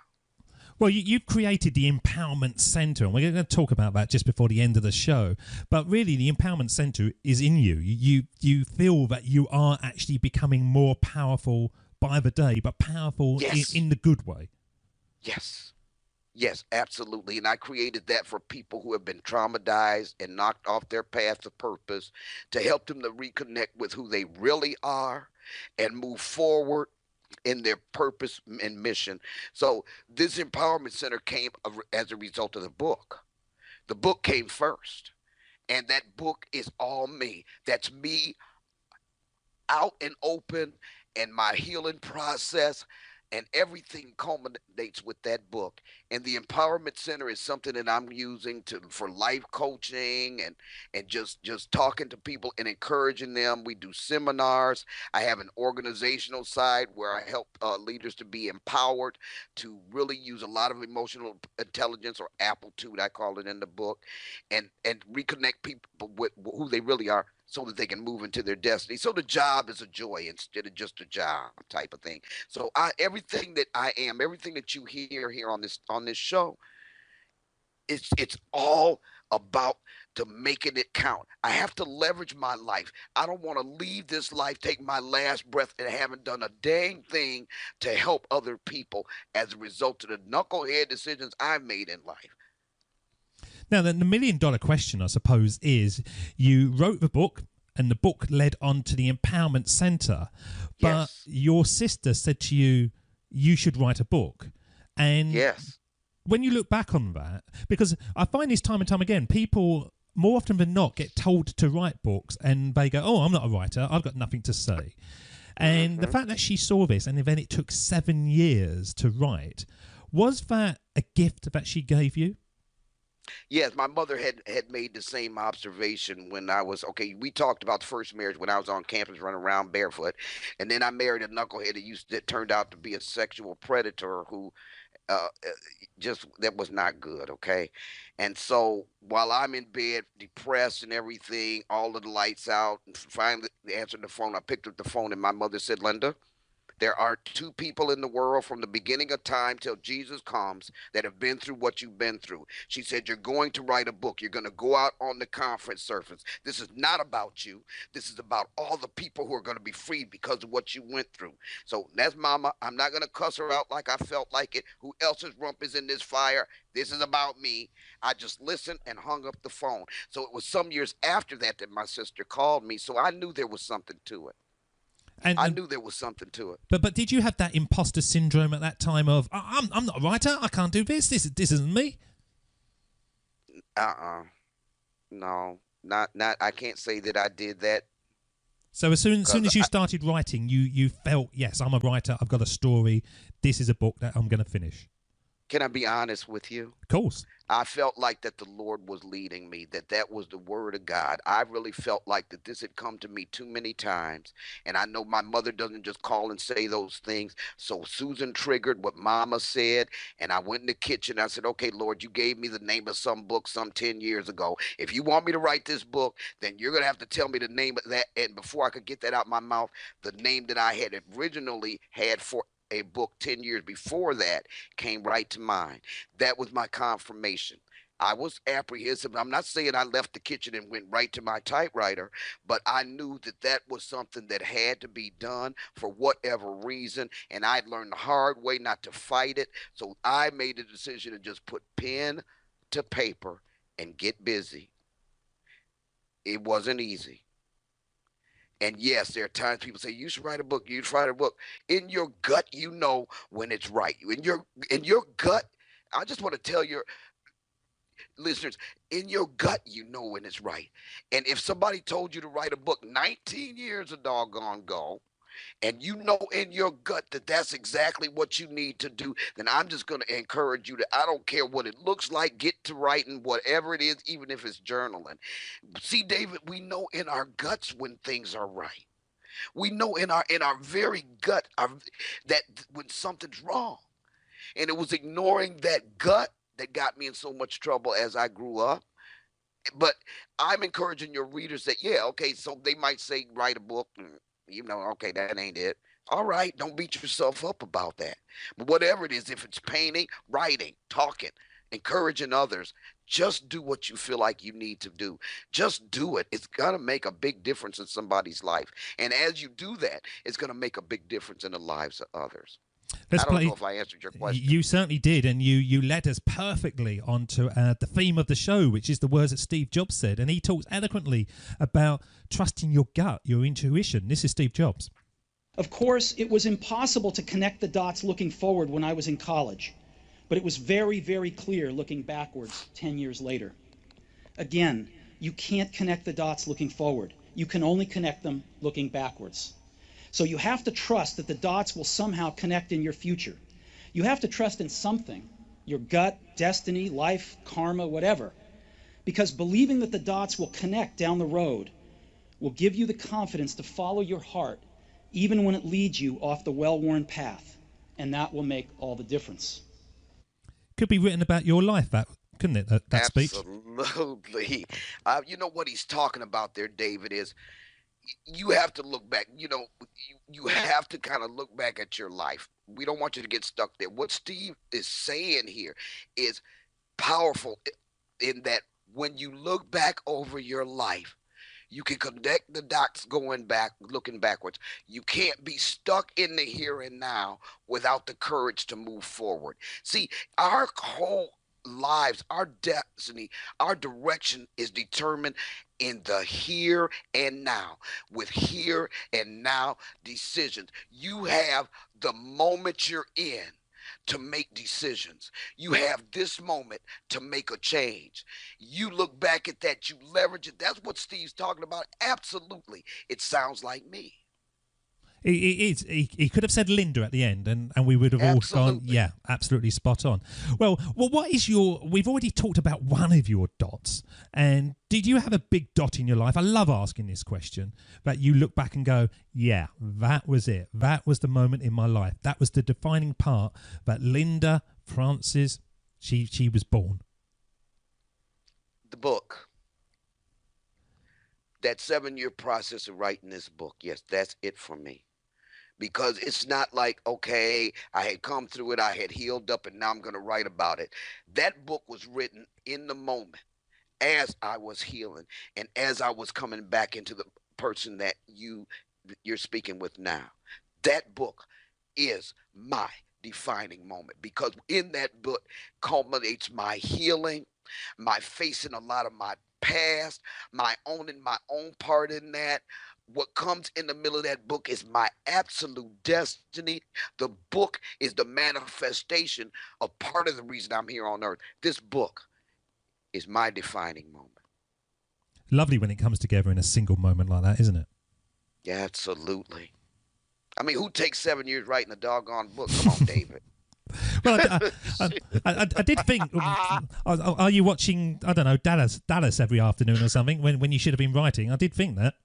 Speaker 2: Well, you've created the Empowerment Centre, and we're going to talk about that just before the end of the show. But really, the Empowerment Centre is in you. You feel that you are actually becoming more powerful by the day, but powerful in the good way.
Speaker 3: Yes. Yes, absolutely. And I created that for people who have been traumatized and knocked off their path of purpose, to help them to reconnect with who they really are and move forward in their purpose and mission. So this Empowerment Center came as a result of the book. The book came first. And that book is all me. That's me out and open, and my healing process, and everything culminates with that book. And the Empowerment Center is something that I'm using for life coaching and just talking to people and encouraging them. We do seminars. I have an organizational side where I help leaders to be empowered to really use a lot of emotional intelligence, or aptitude, I call it in the book, and reconnect people with who they really are, so that they can move into their destiny. So the job is a joy instead of just a job type of thing. So everything that I am, everything that you hear here on this show, it's all about to making it count. I have to leverage my life. I don't want to leave this life, take my last breath, and haven't done a dang thing to help other people as a result of the knucklehead decisions I made in life.
Speaker 2: Now, the $1 million question, I suppose, is you wrote the book, and the book led on to the Empowerment Centre, but your sister said to you, you should write a book. And when you look back on that, because I find this time and time again, people more often than not get told to write books, and they go, "Oh, I'm not a writer. I've got nothing to say." And the fact that she saw this, and then it took 7 years to write, was that a gift that she gave you?
Speaker 3: Yes, my mother had made the same observation when I was, we talked about the first marriage when I was on campus running around barefoot. And then I married a knucklehead that turned out to be a sexual predator who that was not good, okay? And so while I'm in bed, depressed and everything, all of the lights out, and finally answered the phone, I picked up the phone, and my mother said, "Linda, there are two people in the world from the beginning of time till Jesus comes that have been through what you've been through." She said, "You're going to write a book. You're going to go out on the conference surface. This is not about you. This is about all the people who are going to be freed because of what you went through." So that's Mama. I'm not going to cuss her out like I felt like it. Who else's rump is in this fire? This is about me. I just listened and hung up the phone. So it was some years after that my sister called me. So I knew there was something to it. And I knew there was something to it.
Speaker 2: But did you have that imposter syndrome at that time of, I'm not a writer, I can't do this isn't me?
Speaker 3: No. Not. I can't say that I did that.
Speaker 2: So as soon
Speaker 3: Because
Speaker 2: as you started writing, you felt, yes, I'm a writer. I've got a story. This is a book that I'm going to finish.
Speaker 3: Can I be honest with you?
Speaker 2: Of course.
Speaker 3: I felt like that the Lord was leading me, that was the word of God. I really felt like that this had come to me too many times. And I know my mother doesn't just call and say those things. So Susan triggered what mama said. And I went in the kitchen. I said, okay, Lord, you gave me the name of some book some 10 years ago. If you want me to write this book, then you're going to have to tell me the name of that. And before I could get that out my mouth, the name that I had originally had for a book 10 years before that came right to mind. That was my confirmation. I was apprehensive. I'm not saying I left the kitchen and went right to my typewriter, but I knew that that was something that had to be done for whatever reason. And I'd learned the hard way not to fight it. So I made the decision to just put pen to paper and get busy. It wasn't easy. And yes, there are times people say, you should write a book. You should write a book. In your gut, you know when it's right. In your gut, I just want to tell your listeners, in your gut, you know when it's right. And if somebody told you to write a book 19 years a doggone ago, and you know in your gut that that's exactly what you need to do, then I'm just going to encourage you to, I don't care what it looks like, get to writing, whatever it is, even if it's journaling. See, David, we know in our guts when things are right. We know in our very gut that when something's wrong. And it was ignoring that gut that got me in so much trouble as I grew up. But I'm encouraging your readers that, yeah, okay, so they might say, write a book. Okay, that ain't it. All right, don't beat yourself up about that. But whatever it is, if it's painting, writing, talking, encouraging others, just do what you feel like you need to do. Just do it. It's going to make a big difference in somebody's life. And as you do that, it's going to make a big difference in the lives of others. I don't know if I answered your question.
Speaker 2: You certainly did, and you led us perfectly onto the theme of the show, which is the words that Steve Jobs said. And he talks eloquently about trusting your gut, your intuition. This is Steve Jobs.
Speaker 6: Of course, it was impossible to connect the dots looking forward when I was in college, but it was very, very clear looking backwards 10 years later. Again, you can't connect the dots looking forward. You can only connect them looking backwards. So you have to trust that the dots will somehow connect in your future. You have to trust in something, your gut, destiny, life, karma, whatever, because believing that the dots will connect down the road will give you the confidence to follow your heart, even when it leads you off the well-worn path, and that will make all the difference.
Speaker 2: Could be written about your life, that couldn't it? That speech.
Speaker 3: Absolutely. You know what he's talking about there, David, is you have to look back. You have to kind of look back at your life. We don't want you to get stuck there. What Steve is saying here is powerful in that when you look back over your life, you can connect the dots going back, looking backwards. You can't be stuck in the here and now without the courage to move forward. See, our whole lives, our destiny, our direction is determined in the here and now, with here and now decisions. You have the moment you're in to make decisions. You have this moment to make a change. You look back at that, you leverage it. That's what Steve's talking about. Absolutely. It sounds like me.
Speaker 2: He could have said Linda at the end, and we would have all gone, yeah, absolutely spot on. Well, what is we've already talked about one of your dots, and did you have a big dot in your life? I love asking this question, that you look back and go, yeah, that was it. That was the moment in my life. That was the defining part that Linda Francis, she was born.
Speaker 3: The book. That 7-year process of writing this book, yes, that's it for me. Because it's not like, okay, I had come through it, I had healed up, and now I'm going to write about it. That book was written in the moment as I was healing and as I was coming back into the person that you're speaking with now. That book is my defining moment, because in that book culminates my healing, my facing a lot of my past, my owning my own part in that. What comes in the middle of that book is my absolute destiny. The book is the manifestation of part of the reason I'm here on earth. This book is my defining moment.
Speaker 2: lovely when it comes together in a single moment like that, isn't it?
Speaker 3: Yeah, absolutely. I mean, who takes 7 years writing a doggone book? Come on, David.
Speaker 2: Well, I did think, are you watching, I don't know, Dallas every afternoon or something when you should have been writing? I did think that.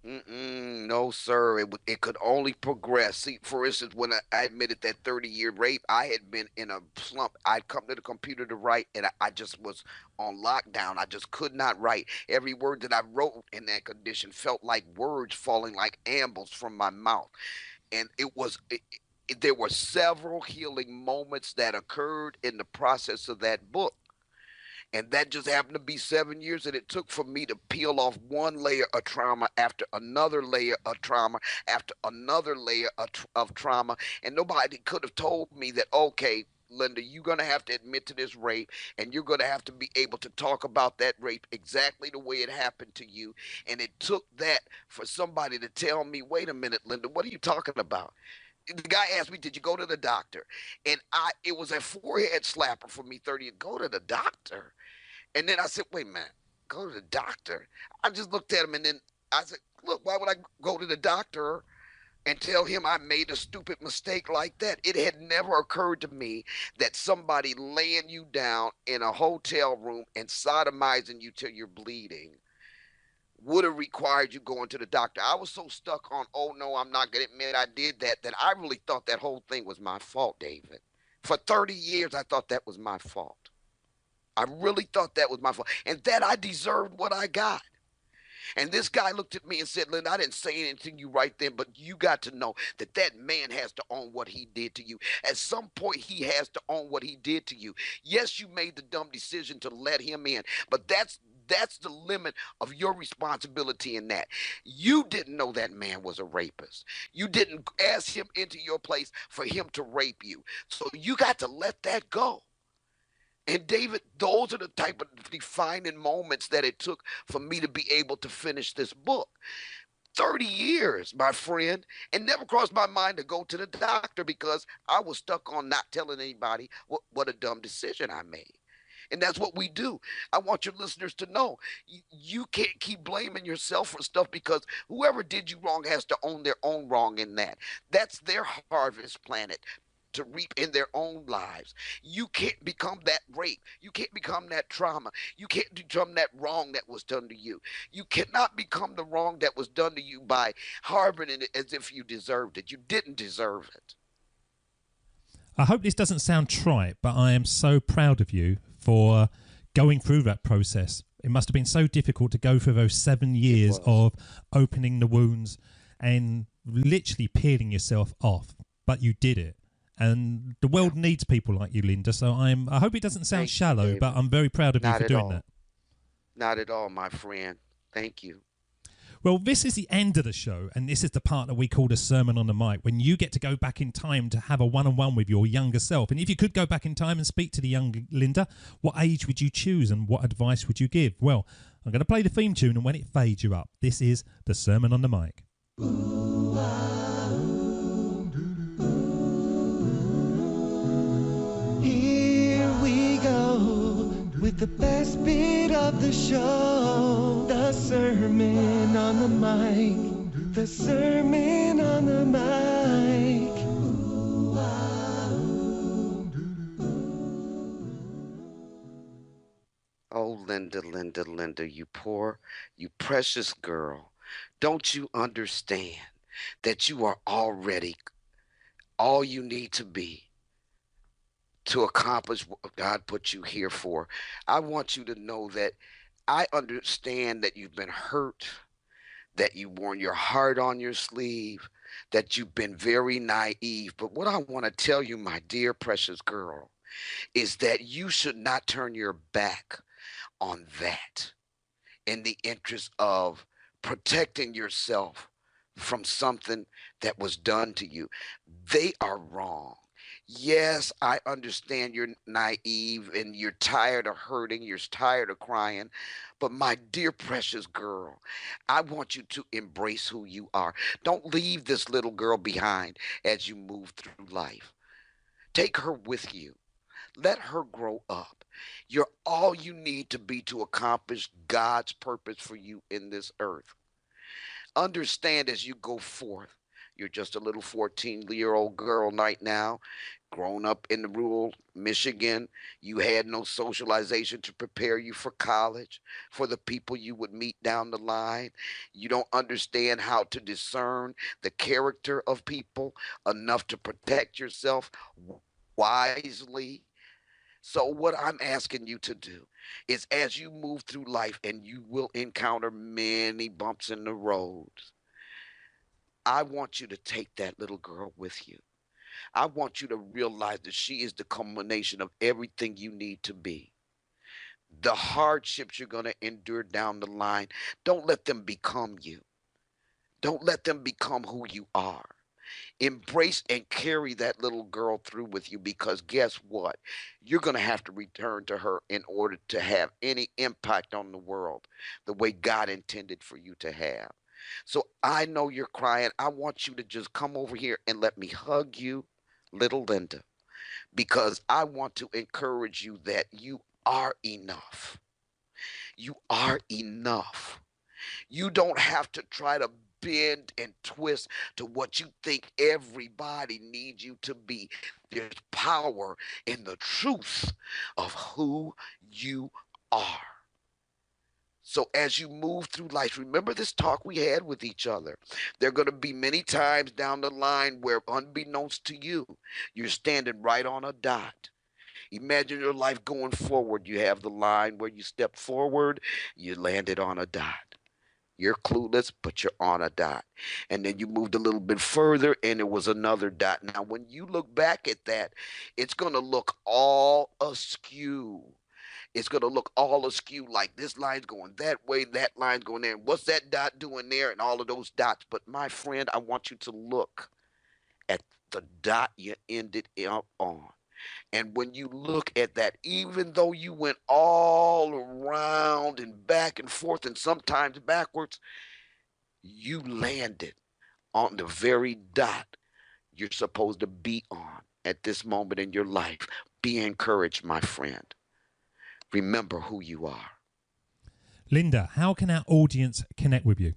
Speaker 3: No, sir. It could only progress. See, for instance, when I admitted that 30-year rape, I had been in a slump. I'd come to the computer to write, and I just was on lockdown. I just could not write. Every word that I wrote in that condition felt like words falling like ambles from my mouth. And there were several healing moments that occurred in the process of that book. And that just happened to be 7 years that it took for me to peel off one layer of trauma after another layer of trauma after another layer of trauma. And nobody could have told me that, okay, Linda, you're going to have to admit to this rape, and you're going to have to be able to talk about that rape exactly the way it happened to you. And it took that for somebody to tell me, wait a minute, Linda, what are you talking about? The guy asked me, did you go to the doctor? And it was a forehead slapper for me, 30, go to the doctor. And then I said, wait a minute, go to the doctor? I just looked at him, and then I said, look, why would I go to the doctor and tell him I made a stupid mistake like that? It had never occurred to me that somebody laying you down in a hotel room and sodomizing you till you're bleeding would have required you going to the doctor. I was so stuck on, oh, no, I'm not going to admit I did that I really thought that whole thing was my fault, David. For 30 years, I thought that was my fault. I really thought that was my fault, and that I deserved what I got. And this guy looked at me and said, Linda, I didn't say anything to you right then, but you got to know that that man has to own what he did to you. At some point, he has to own what he did to you. Yes, you made the dumb decision to let him in, but that's the limit of your responsibility in that. You didn't know that man was a rapist. You didn't ask him into your place for him to rape you. So you got to let that go. And David, those are the type of defining moments that it took for me to be able to finish this book. 30 years, my friend, and never crossed my mind to go to the doctor because I was stuck on not telling anybody what a dumb decision I made. And that's what we do. I want your listeners to know you can't keep blaming yourself for stuff because whoever did you wrong has to own their own wrong in that. That's their harvest planet to reap in their own lives. You can't become that rape. You can't become that trauma. You can't become that wrong that was done to you. You cannot become the wrong that was done to you by harboring it as if you deserved it. You didn't deserve it.
Speaker 2: I hope this doesn't sound trite, but I am so proud of you for going through that process. It must have been so difficult to go through those 7 years of opening the wounds and literally peeling yourself off, but you did it. And the world needs people like you, Linda. So I hope it doesn't sound shallow, but I'm very proud of you for doing that.
Speaker 3: Not at all, my friend. Thank you.
Speaker 2: Well, this is the end of the show, and this is the part that we call the sermon on the mic, when you get to go back in time to have a one-on-one with your younger self. And if you could go back in time and speak to the young Linda, what age would you choose and what advice would you give? Well, I'm going to play the theme tune, and when it fades, you're up. This is the sermon on the mic.
Speaker 7: Here we go with the best bit of the show, the sermon on the mic, the sermon on the mic.
Speaker 3: Oh, Linda, Linda, Linda, you poor, you precious girl. Don't you understand that you are already all you need to be to accomplish what God put you here for? I want you to know that I understand that you've been hurt, that you worn your heart on your sleeve, that you've been very naive. But what I want to tell you, my dear precious girl, is that you should not turn your back on that in the interest of protecting yourself from something that was done to you. They are wrong. Yes, I understand you're naive and you're tired of hurting, you're tired of crying, but my dear precious girl, I want you to embrace who you are. Don't leave this little girl behind as you move through life. Take her with you. Let her grow up. You're all you need to be to accomplish God's purpose for you in this earth. Understand as you go forth, you're just a little 14-year-old girl right now, grown up in the rural Michigan. You had no socialization to prepare you for college, for the people you would meet down the line. You don't understand how to discern the character of people enough to protect yourself wisely. So, what I'm asking you to do is as you move through life, and you will encounter many bumps in the road, I want you to take that little girl with you. I want you to realize that she is the culmination of everything you need to be. The hardships you're going to endure down the line, don't let them become you. Don't let them become who you are. Embrace and carry that little girl through with you, because guess what? You're going to have to return to her in order to have any impact on the world the way God intended for you to have. So I know you're crying. I want you to just come over here and let me hug you, little Linda, because I want to encourage you that you are enough. You are enough. You don't have to try to bend and twist to what you think everybody needs you to be. There's power in the truth of who you are. So as you move through life, remember this talk we had with each other. There are going to be many times down the line where, unbeknownst to you, you're standing right on a dot. Imagine your life going forward. You have the line where you step forward, you landed on a dot. You're clueless, but you're on a dot. And then you moved a little bit further, and it was another dot. Now, when you look back at that, it's going to look all askew. It's going to look all askew, like this line's going that way, that line's going there. What's that dot doing there? And all of those dots. But my friend, I want you to look at the dot you ended up on. And when you look at that, even though you went all around and back and forth and sometimes backwards, you landed on the very dot you're supposed to be on at this moment in your life. Be encouraged, my friend. Remember who you are.
Speaker 2: Linda, how can our audience connect with you?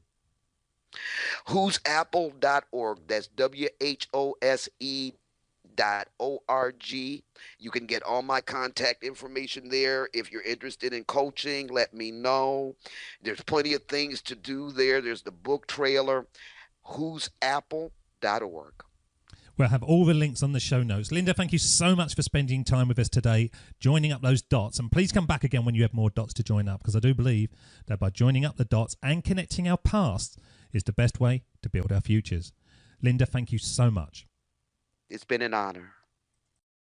Speaker 3: 𝗪𝗡𝗢𝗪.org. That's WHOSE.org. You can get all my contact information there. If you're interested in coaching, let me know. There's plenty of things to do there. There's the book trailer, 𝗪𝗡𝗢𝗪.org.
Speaker 2: We'll have all the links on the show notes. Linda, thank you so much for spending time with us today, joining up those dots. And please come back again when you have more dots to join up, because I do believe that by joining up the dots and connecting our past is the best way to build our futures. Linda, thank you so much.
Speaker 3: It's been an honor.